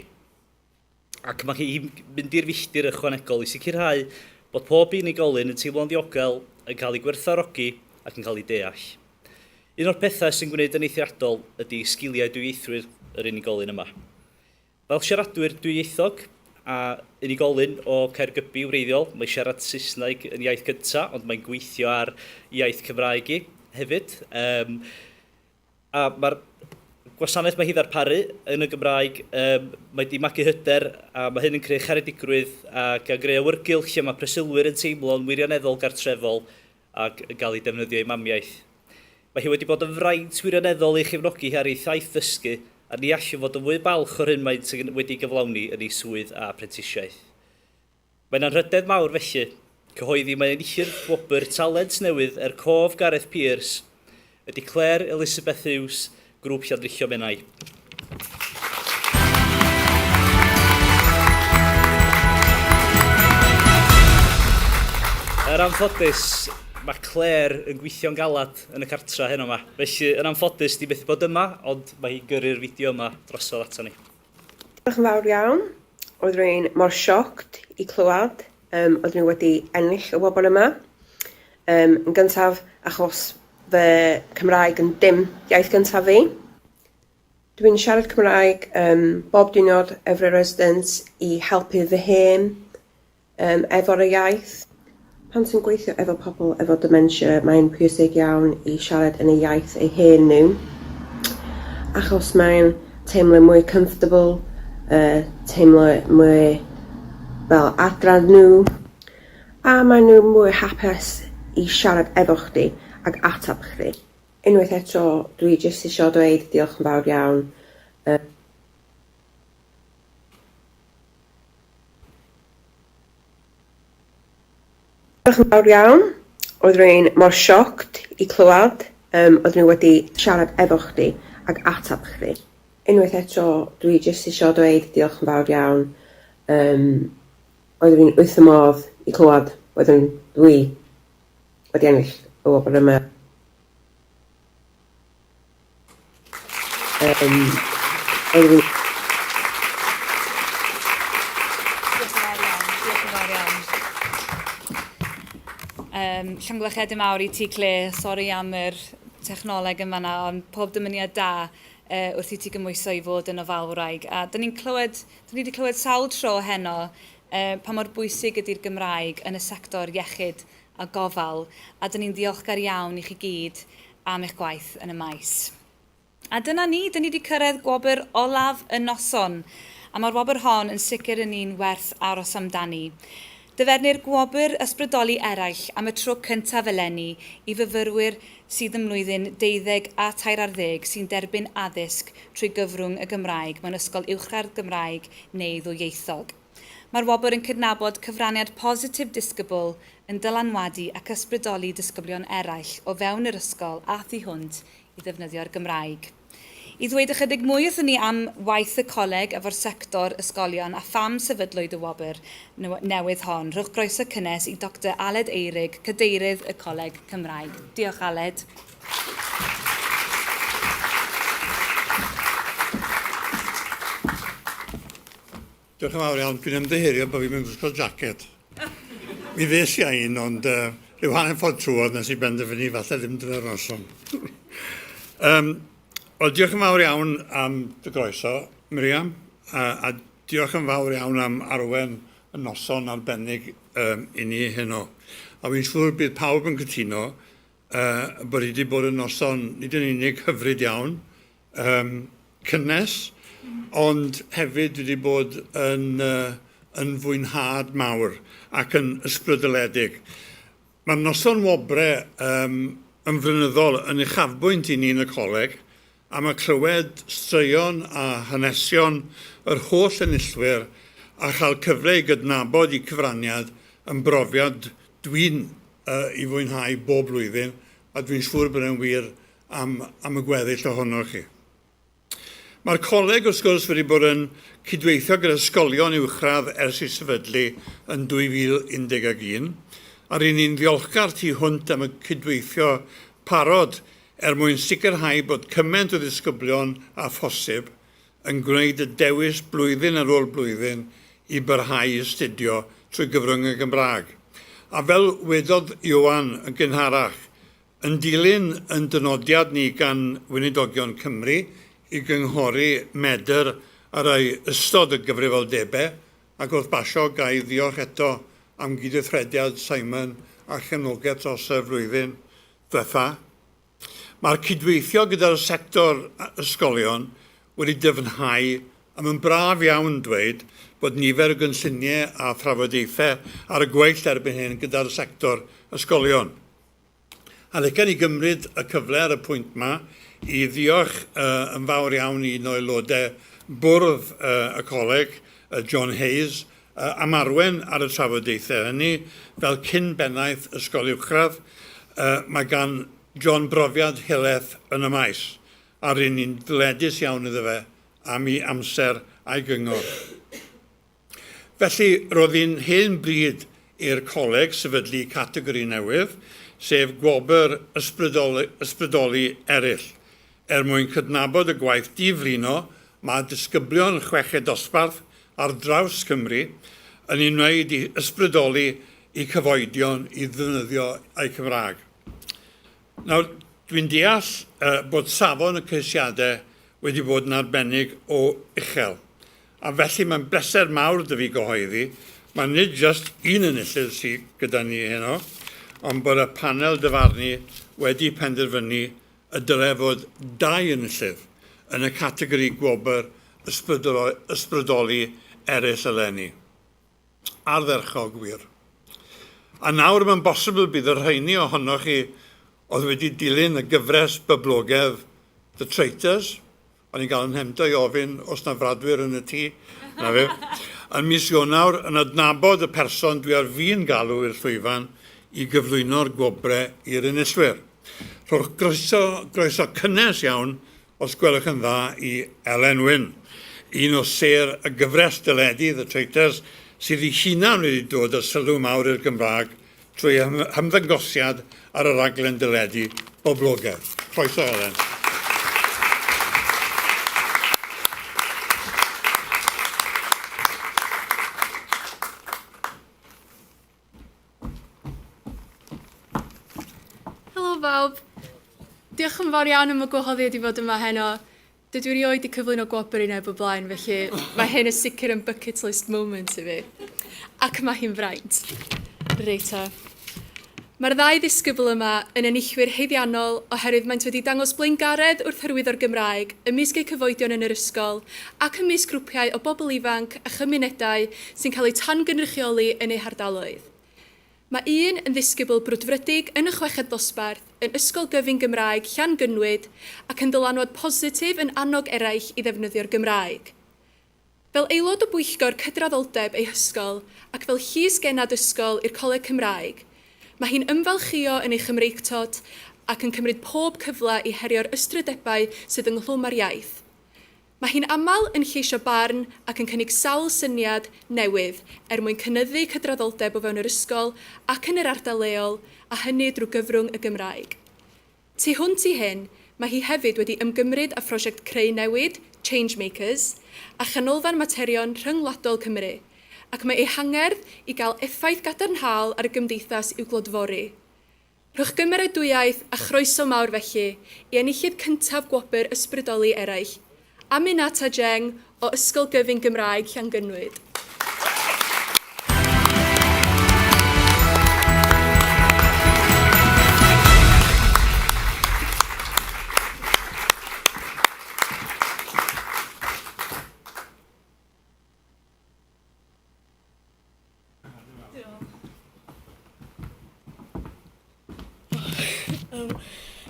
Ac mae hi'n mynd i'r filltir ychwanegol i sicrhau bod pob unigolyn yn teimlo'n ddiogel, yn cael ei gwerthfawrogi ac yn cael ei deall. Un o'r pethau sy'n gwneud yn eithriadol ydy sgiliau dwyieithwyr yr unigolyn yma. Fel siaradwyr dwyieithog a unigolyn o Caergybi wreiddiol, mae siarad Saesneg yn iaith cyntaf, ond mae'n gweithio ar iaith Cymraeg hefyd. A mae'r gwasanaeth mae hi ddarparu yn y Gymraeg, mae wedi magu hyder a mae hyn yn creu charedigrwydd ac yn greu awyrgylch lle mae presylwyr yn teimlo'n wirioneddol gartrefol ac yn cael ei defnyddio i mamiaeth. Mae hi wedi bod yn fraint wirioneddol ei chefnogi ar ei thaith ddysgu a ni allai fod yn fwy balch o'r hyn mae'n wedi gyflawni yn ei swydd a prentisiaeth. Mae'n anrhydedd mawr felly, cyhoeddi mae'n enillydd wobr talent newydd cof Gareth Pierce, ydy Claire Elizabeth Hughes, grŵp Llandrillo Menai. Yn anffodus, mae Claire yn gweithio'n galad yn y cartra heno yma. Felly, yn anffodus, di beth i bod yma, ond mae hi'n gyrru'r fideo yma drosodd ata ni. Diolch yn fawr iawn. Oedd rwy'n mor sioct i clywed. Oedd rwy'n wedi ennill y wobr yma. Yn gyntaf, achos fy Cymraeg yn dim iaith gyntaf fi. Dwi'n siarad Cymraeg bob diwrnod efo'r residents i helpu fy hun efo'r iaith. Pan sy'n gweithio efo pobl efo dementia, mae'n pwysig iawn i siarad yn y iaith eu hun nhw. Achos mae'n teimlo mwy comfortable, teimlo mwy fel adran nhw. A mae nhw mwy hapus i siarad efo chdi ac atab chdi. Unwaith eto, dwi jyst eisiau dweud diolch yn fawr iawn. Diolch yn fawr iawn. Oedd rwy'n mor sioct i clywed. Oedden nhw wedi siarad efo chdi ac atab chdi. Unwaith eto, dwi jyst eisiau dweud diolch yn fawr iawn. Oedden nhw'n wyth y modd i clywed oedden dwi wedi ennill y wobr yma. Oedden Llongyflychiad mawr i ti, Cle. Sori am yr technoleg yn fanna, ond pob dymuniad da wrth i ti gymwyso i fod yn ofalwraig. A dyn ni wedi clywed sawl tro heno pa mor bwysig ydy'r Gymraeg yn y sector iechyd a gofal, a dyn ni'n ddiolchgar iawn i chi gyd am eich gwaith yn y maes. A dyna ni, dyn ni wedi cyrraedd gwobr olaf y noson, a mae'r wobr hon yn sicr yn un werth aros amdani. Dyfernir gwobr ysbrydoli eraill am y tro cyntaf eleni i fyfyrwyr sydd ym mlwyddyn 12 a 13 sy'n derbyn addysg trwy gyfrwng y Gymraeg mewn ysgol uwchradd Gymraeg neu ddwyieithog. Mae'r wobr yn cydnabod cyfraniad positif disgybl yn dylanwadu ac ysbrydoli disgyblion eraill o fewn yr ysgol a thu hwnt i ddefnyddio'r Gymraeg. I ddweud ychydig mwy wrthyn ni am waith y coleg efo'r sector ysgolion a pham sefydlwyd y wobr newydd hon. Rhowch groeso cynnes i Dr Aled Eirig, cadeirydd y Coleg Cymraeg. Diolch, Aled. Diolch yn fawr iawn. Dwi'n ymddeherio bod fi'n mynd gwisgo jacket. Mi fes i ein, ond rhyw hanner ffordd trwodd nes i benderfynu falle ddim dyna'r noson. Wel, diolch yn fawr iawn am dy groeso, Miriam, a diolch yn fawr iawn am arwen y noson arbennig i ni heno. A fi'n siŵr bydd pawb yn cytuno bod wedi bod yn noson nid yn unig hyfryd iawn, cynnes, ond hefyd wedi bod yn fwynhad mawr ac yn ysbrydoledig. Mae'r noson wobrau yn flynyddol yn uchafbwynt i ni yn y coleg, a mae clywed straeon a hanesion yr holl enillwyr a chael cyfle i gydnabod i cyfraniad yn brofiad dwi'n i fwynhau bob blwyddyn, a dwi'n siŵr bod yn wir am y gweddill ohonoch chi. Mae'r coleg wrth gwrs wedi bod yn cydweithio gyda ysgolion uwchradd ers i sefydlu yn 2011, a rydyn ni'n ddiolchgar tu hwnt am y cydweithio parod mwyn sicrhau bod cymaint o ddisgyblion a phosib yn gwneud y dewis blwyddyn ar ôl blwyddyn i barhau astudio trwy gyfrwng y Gymraeg. A fel wedodd Iwan yn gynharach, yn dilyn yn dynodiad ni gan Weinidogion Cymru i gynghori medr ar ei ystod y gyfrifoldebau, ac wrth basio gai ddiolch eto am gydweithrediad Simon a chefnogaeth dros y flwyddyn ddiwetha. Mae'r cydweithio gyda'r sector ysgolion wedi dyfnhau am yn braf iawn dweud bod nifer o gynlluniau a thrafodaethau ar y gweill erbyn hyn gyda'r sector ysgolion. A lecen i gymryd y cyfle ar y pwynt yma i ddiolch yn fawr iawn i un o aelodau bwrdd y coleg, John Hayes, am arwen ar y trafodaethau hynny fel cyn-bennaeth ysgol uwchradd. Mae gan John brofiad hileth yn y maes, a rydyn ni'n dledus iawn iddo fe am ei amser a'i gyngor. Felly, roedd hi'n hen bryd i'r coleg sefydlu categori newydd, sef gwobr ysbrydoli eraill, mwyn cydnabod y gwaith difrino mae disgyblion chweched dosbarth ar draws Cymru yn ei wneud i ysbrydoli i cyfoedion i ddefnyddio eu Cymraeg. Nawr, dwi'n deall bod safon y ceisiadau wedi bod yn arbennig o uchel. A felly mae'n bleser mawr dy fi gyhoeddi. Mae nid jyst un enillydd sydd gyda ni heno, ond bod y panel dyfarnu wedi penderfynu y dylai fod 2 enillydd yn y categori gwobr ysbrydoli eraill eleni. Ardderchog wir. A nawr mae'n bosibl bydd y rheini ohonoch chi oedd wedi dilyn y gyfres byblogedd The Traitors, o'n i'n cael yn hemdo i ofyn os na fradwyr yn y tŷ, na fe, yn mis Ionawr yn adnabod y person dwi ar fi'n galw i'r llwyfan i gyflwyno'r gwobrau i'r enillwyr. Rhowch groeso cynnes iawn os gwelwch yn dda i Elen Wyn, un o ser y gyfres dyledu, The Traitors, sydd ei hunan wedi dod â sylw mawr i'r Gymraeg trwy hymddangosiad ar y raglen dyledu boblogaidd. Croeso, Elen. Helo bawb. Diolch yn fawr iawn am y gwahoddiad i fod yma heno. Dydw i erioed i cyflwyno gwobr i neb o blaen, felly mae hyn yn sicr yn bucket list moment i fi. Ac mae hi'n fraint. Reita. Mae'r ddau ddisgybl yma yn enillwyr heiddiannol oherwydd maent wedi dangos blaengaredd wrth hyrwyddo'r Gymraeg ymysg eu cyfoedion yn yr ysgol ac ymysg grwpiau o bobl ifanc a chymunedau sy'n cael eu tangynrychioli yn eu hardaloedd. Mae un yn ddisgybl brwdfrydig yn y chweched dosbarth yn Ysgol Gyfun Gymraeg Llangynwyd ac yn dylanwad positif yn annog eraill i ddefnyddio'r Gymraeg. Fel aelod o bwyllgor cydraddoldeb ei hysgol ac fel llys genad ysgol i'r Coleg Cymraeg, mae hi'n ymfalchio yn ei Chymreigtod ac yn cymryd pob cyfle i herio'r ystrydebau sydd ynghlwm â'r iaith. Mae hi'n aml yn lleisio barn ac yn cynnig sawl syniad newydd mwyn cynyddu cydraddoldeb o fewn yr ysgol ac yn yr ardal leol, a hynny drwy gyfrwng y Gymraeg. Tu hwnt i hyn, mae hi hefyd wedi ymgymryd â phrosiect creu newid, Changemakers, a chanolfan materion rhyngwladol Cymru, ac mae ei hangerdd i gael effaith gadarnhaol ar y gymdeithas i'w glodfori. Rhowch gymeradwyaeth a chroeso mawr felly i enillydd cyntaf gwobr ysbrydoli eraill, Aminata Jeng o Ysgol Gyfun Gymraeg Llangynwyd.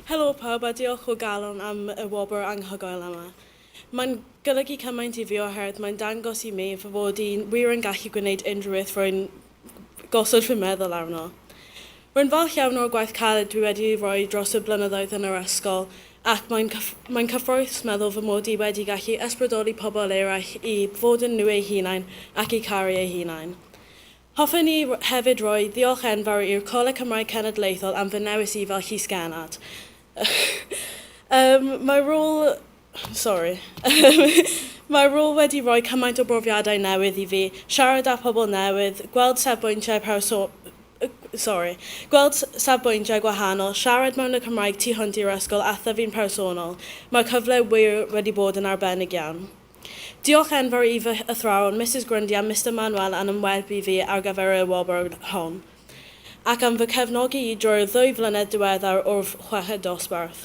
Helo pawb a diolch o galon am y Wobrau'r anhygoel yma. Mae'n golygu cymaint i fi oherwydd mae'n dangos i mi fy fod i'n wir yn gallu gwneud unrhyw beth rwy'n gosod fy meddwl arno. Rwy'n falch iawn o'r gwaith caled dwi wedi rhoi dros y blynyddoedd yn yr ysgol ac mae'n cyffroes meddwl fy mod i wedi gallu ysbrydoli pobl eraill i fod yn nhw eu hunain ac i caru eu hunain. Hoffwn i hefyd roi ddiolch enfawr i'r Coleg Cymraeg Cenedlaethol am fy newis i fel llys genad. Mae rôl wedi rhoi cymaint o brofiadau newydd i fi, siarad â pobl newydd, gweld safbwyntiau gwahanol, siarad mewn y Cymraeg tu hwnt i'r ysgol a thyfu'n personol. Mae cyfle wir wedi bod yn arbennig iawn. Diolch enfawr i fy athrawon, Mrs Grundy a Mr Manuel am ymwerbu fi ar gyfer y Wobrau'r hon, ac am fy cefnogi i drwy'r 2 flynedd diweddar o'r chweched dosbarth.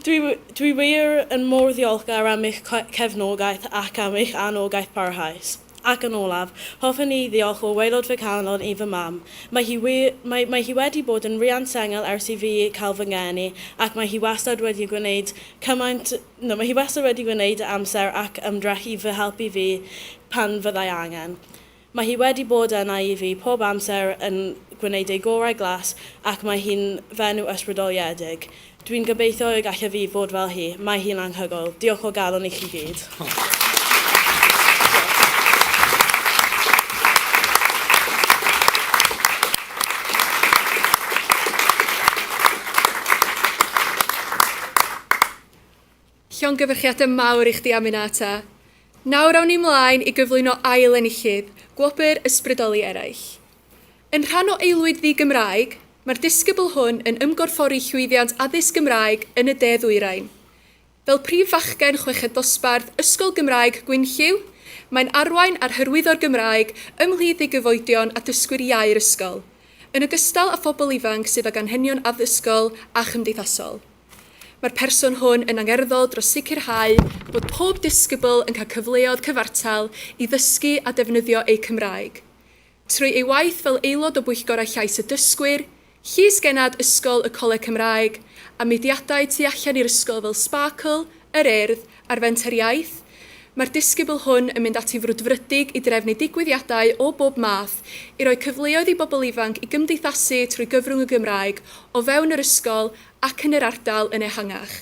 Dwi wir yn môr ddiolchgar am eich cefnogaeth ac am eich anogaeth parhaus. Ac yn olaf, hoffwn i ddiolch o waelod fy canol i fy mam. Mae hi wedi bod yn rian sengl ers i fi cael fy ngeni ac mae hi wastad wedi gwneud amser ac ymdrech i fy helpu fi pan fyddai angen. Mae hi wedi bod yna i fi pob amser yn gwneud ei gorau glas ac mae hi'n fenyw ysbrydoliedig. Dwi'n gobeithio y gallai fi fod fel hi. Mae hi'n anhygoel. Diolch o galon i chi gyd. Llongyfarchiadau mawr i chdi Aminata. Nawr awn ni mlaen i gyflwyno ail enillydd, gwobr ysbrydoli eraill. Yn rhan o aelwyd ddi-Gymraeg, mae'r disgybl hwn yn ymgorffori llwyddiant addysg Gymraeg yn y De-ddwyrain. Fel prif fachgen chweched dosbarth Ysgol Gymraeg Gwynlliw, mae'n arwain ar hyrwyddo'r Gymraeg ymhlith ei gyfoedion a dysgwyr iau'r ysgol, yn ogystal â phobl ifanc sydd ag anghenion addysgol a chymdeithasol. Mae'r person hwn yn angerddol dros sicrhau bod pob disgybl yn cael cyfleoedd cyfartal i ddysgu a defnyddio eu Cymraeg. Trwy ei waith fel aelod o bwyllgorau llais y dysgwyr, llys genad ysgol y Coleg Cymraeg, a mudiadau tu allan i'r ysgol fel Sparkle, yr Urdd, a'r Fenter Iaith, Mae'r disgybl hwn yn mynd ati frwdfrydig i drefnu digwyddiadau o bob math i roi cyfleoedd i bobl ifanc i gymdeithasu trwy gyfrwng y Gymraeg o fewn yr ysgol ac yn yr ardal yn ehangach.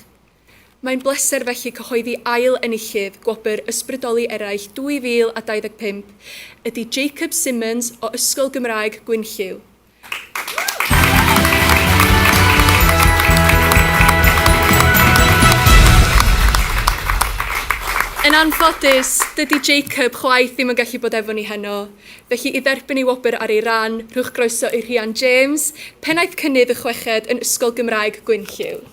Mae'n bleser felly cyhoeddi ail enillydd gwobr ysbrydoli eraill 2025 ydy Jacob Simmons o Ysgol Gymraeg Gwynlliw. Yn anffodus, dydy Jacob chwaith ddim yn gallu bod efo ni heno, felly i dderbyn ei wobr ar ei ran, rhowch groeso i Rhian James, pennaeth cynnydd y chweched yn Ysgol Gymraeg Gwynlliw.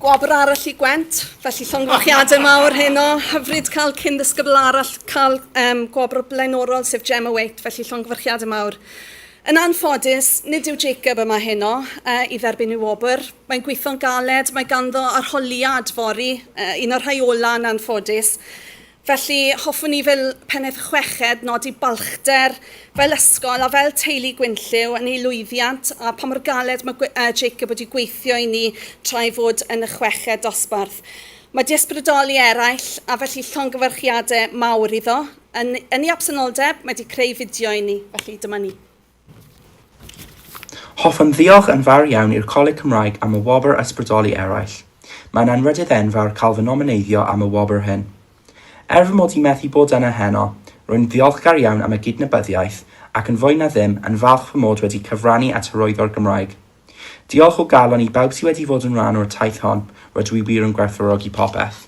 Gwobr arall i Gwent, felly llongyfarchiadau mawr heno. Hyfryd cael cyn ddisgybl arall cael gwobr blaenorol sef Gemma Waite, felly llongyfarchiadau mawr. Yn anffodus, nid yw Jacob yma heno i dderbyn i wobr. Mae'n gweithio'n galed, mae ganddo arholiad fori, un o'r rhai ola yn anffodus. Felly, hoffwn ni fel pennaeth chweched nodi balchder fel ysgol a fel teulu Gwynlliw yn ei lwyddiant a pa mor galed mae Jacob wedi gweithio i ni trwy fod yn y chweched dosbarth. Mae di ysbrydoli eraill a felly llongyfarchiadau mawr iddo. Yn ei absenoldeb, mae di creu fideo i ni, felly dyma ni. Hoffwn ddiolch yn fawr iawn i'r Coleg Cymraeg am y wobr ysbrydoli eraill. Mae'n anrhydydd enfawr cael fy nomineiddio am y wobr hyn. Fy mod i methu bod yna heno, rwy'n ddiolchgar iawn am y gydnabyddiaeth ac yn fwy na ddim yn falch fy mod wedi cyfrannu at hyrwyddo'r Gymraeg. Diolch o galon i bawb sydd wedi fod yn rhan o'r taith hon, rydw i wir yn gwerthfawrogi popeth.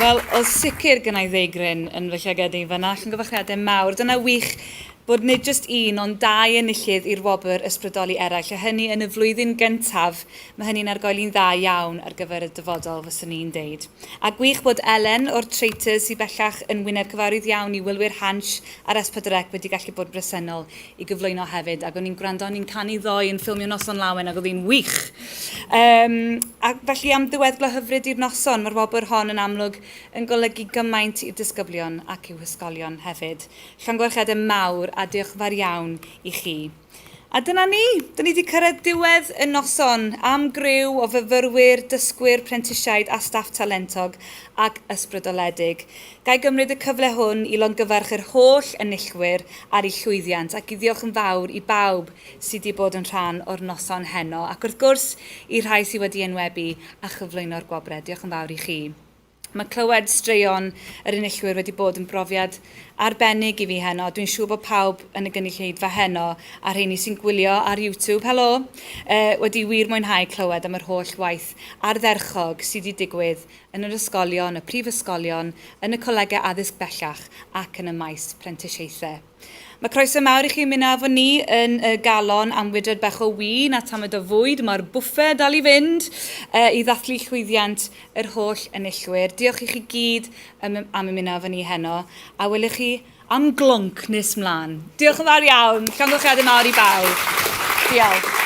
Wel, o sicr gynnau ddeigryn yn fy llygadu fyna, yn gyfachriadau mawr. Dyna wych bod nid jyst un, ond 2 enillydd i'r wobr ysbrydoli eraill, a hynny yn y flwyddyn gyntaf, mae hynny'n argoeli'n dda iawn ar gyfer y dyfodol, fyswn ni'n deud. A gwych bod Elen o'r Traitors sydd bellach yn wyneb cyfarwydd iawn i Wylwyr Hans a'r S4C wedi gallu bod bresennol i gyflwyno hefyd, ac o'n i'n gwrando, o'n i'n canu ddoi yn ffilmio Noson Lawen, ac oedd hi'n wych. A felly am ddiweddglo hyfryd i'r noson, mae'r wobr hon yn amlwg yn golygu gymaint i'r disgyblion ac i'w ysgolion hefyd. Llongyfarchiadau mawr a diolch fawr iawn i chi. A dyna ni wedi cyrraedd diwedd y noson am griw o fyfyrwyr, dysgwyr, prentisiaid a staff talentog ac ysbrydoledig. Gai gymryd y cyfle hwn i longyfarch yr holl enillwyr ar eu llwyddiant ac i ddiolch yn fawr i bawb sydd wedi bod yn rhan o'r noson heno. Ac wrth gwrs i rhai sydd wedi enwebu a chyflwyno'r gwobrau. Diolch yn fawr i chi. Mae clywed straeon yr enillwyr wedi bod yn brofiad arbennig i fi heno. Dwi'n siŵr bod pawb yn y gynulleidfa heno a rheini sy'n gwylio ar YouTube, helo, wedi wir mwynhau clywed am yr holl waith ardderchog sydd wedi digwydd yn yr ysgolion, y prifysgolion, yn y colegau addysg bellach ac yn y maes prentisiaethau. Mae croeso mawr i chi mynd efo ni yn y galon am wydred bech o win a tamed o fwyd. Mae'r bwffe dal i fynd i ddathlu llwyddiant yr holl enillwyr. Diolch i chi gyd am y mynd efo ni heno a welwch chi am glonc nes mlaen. Diolch yn fawr iawn. Llongyfarchiadau mawr i bawb. Diolch.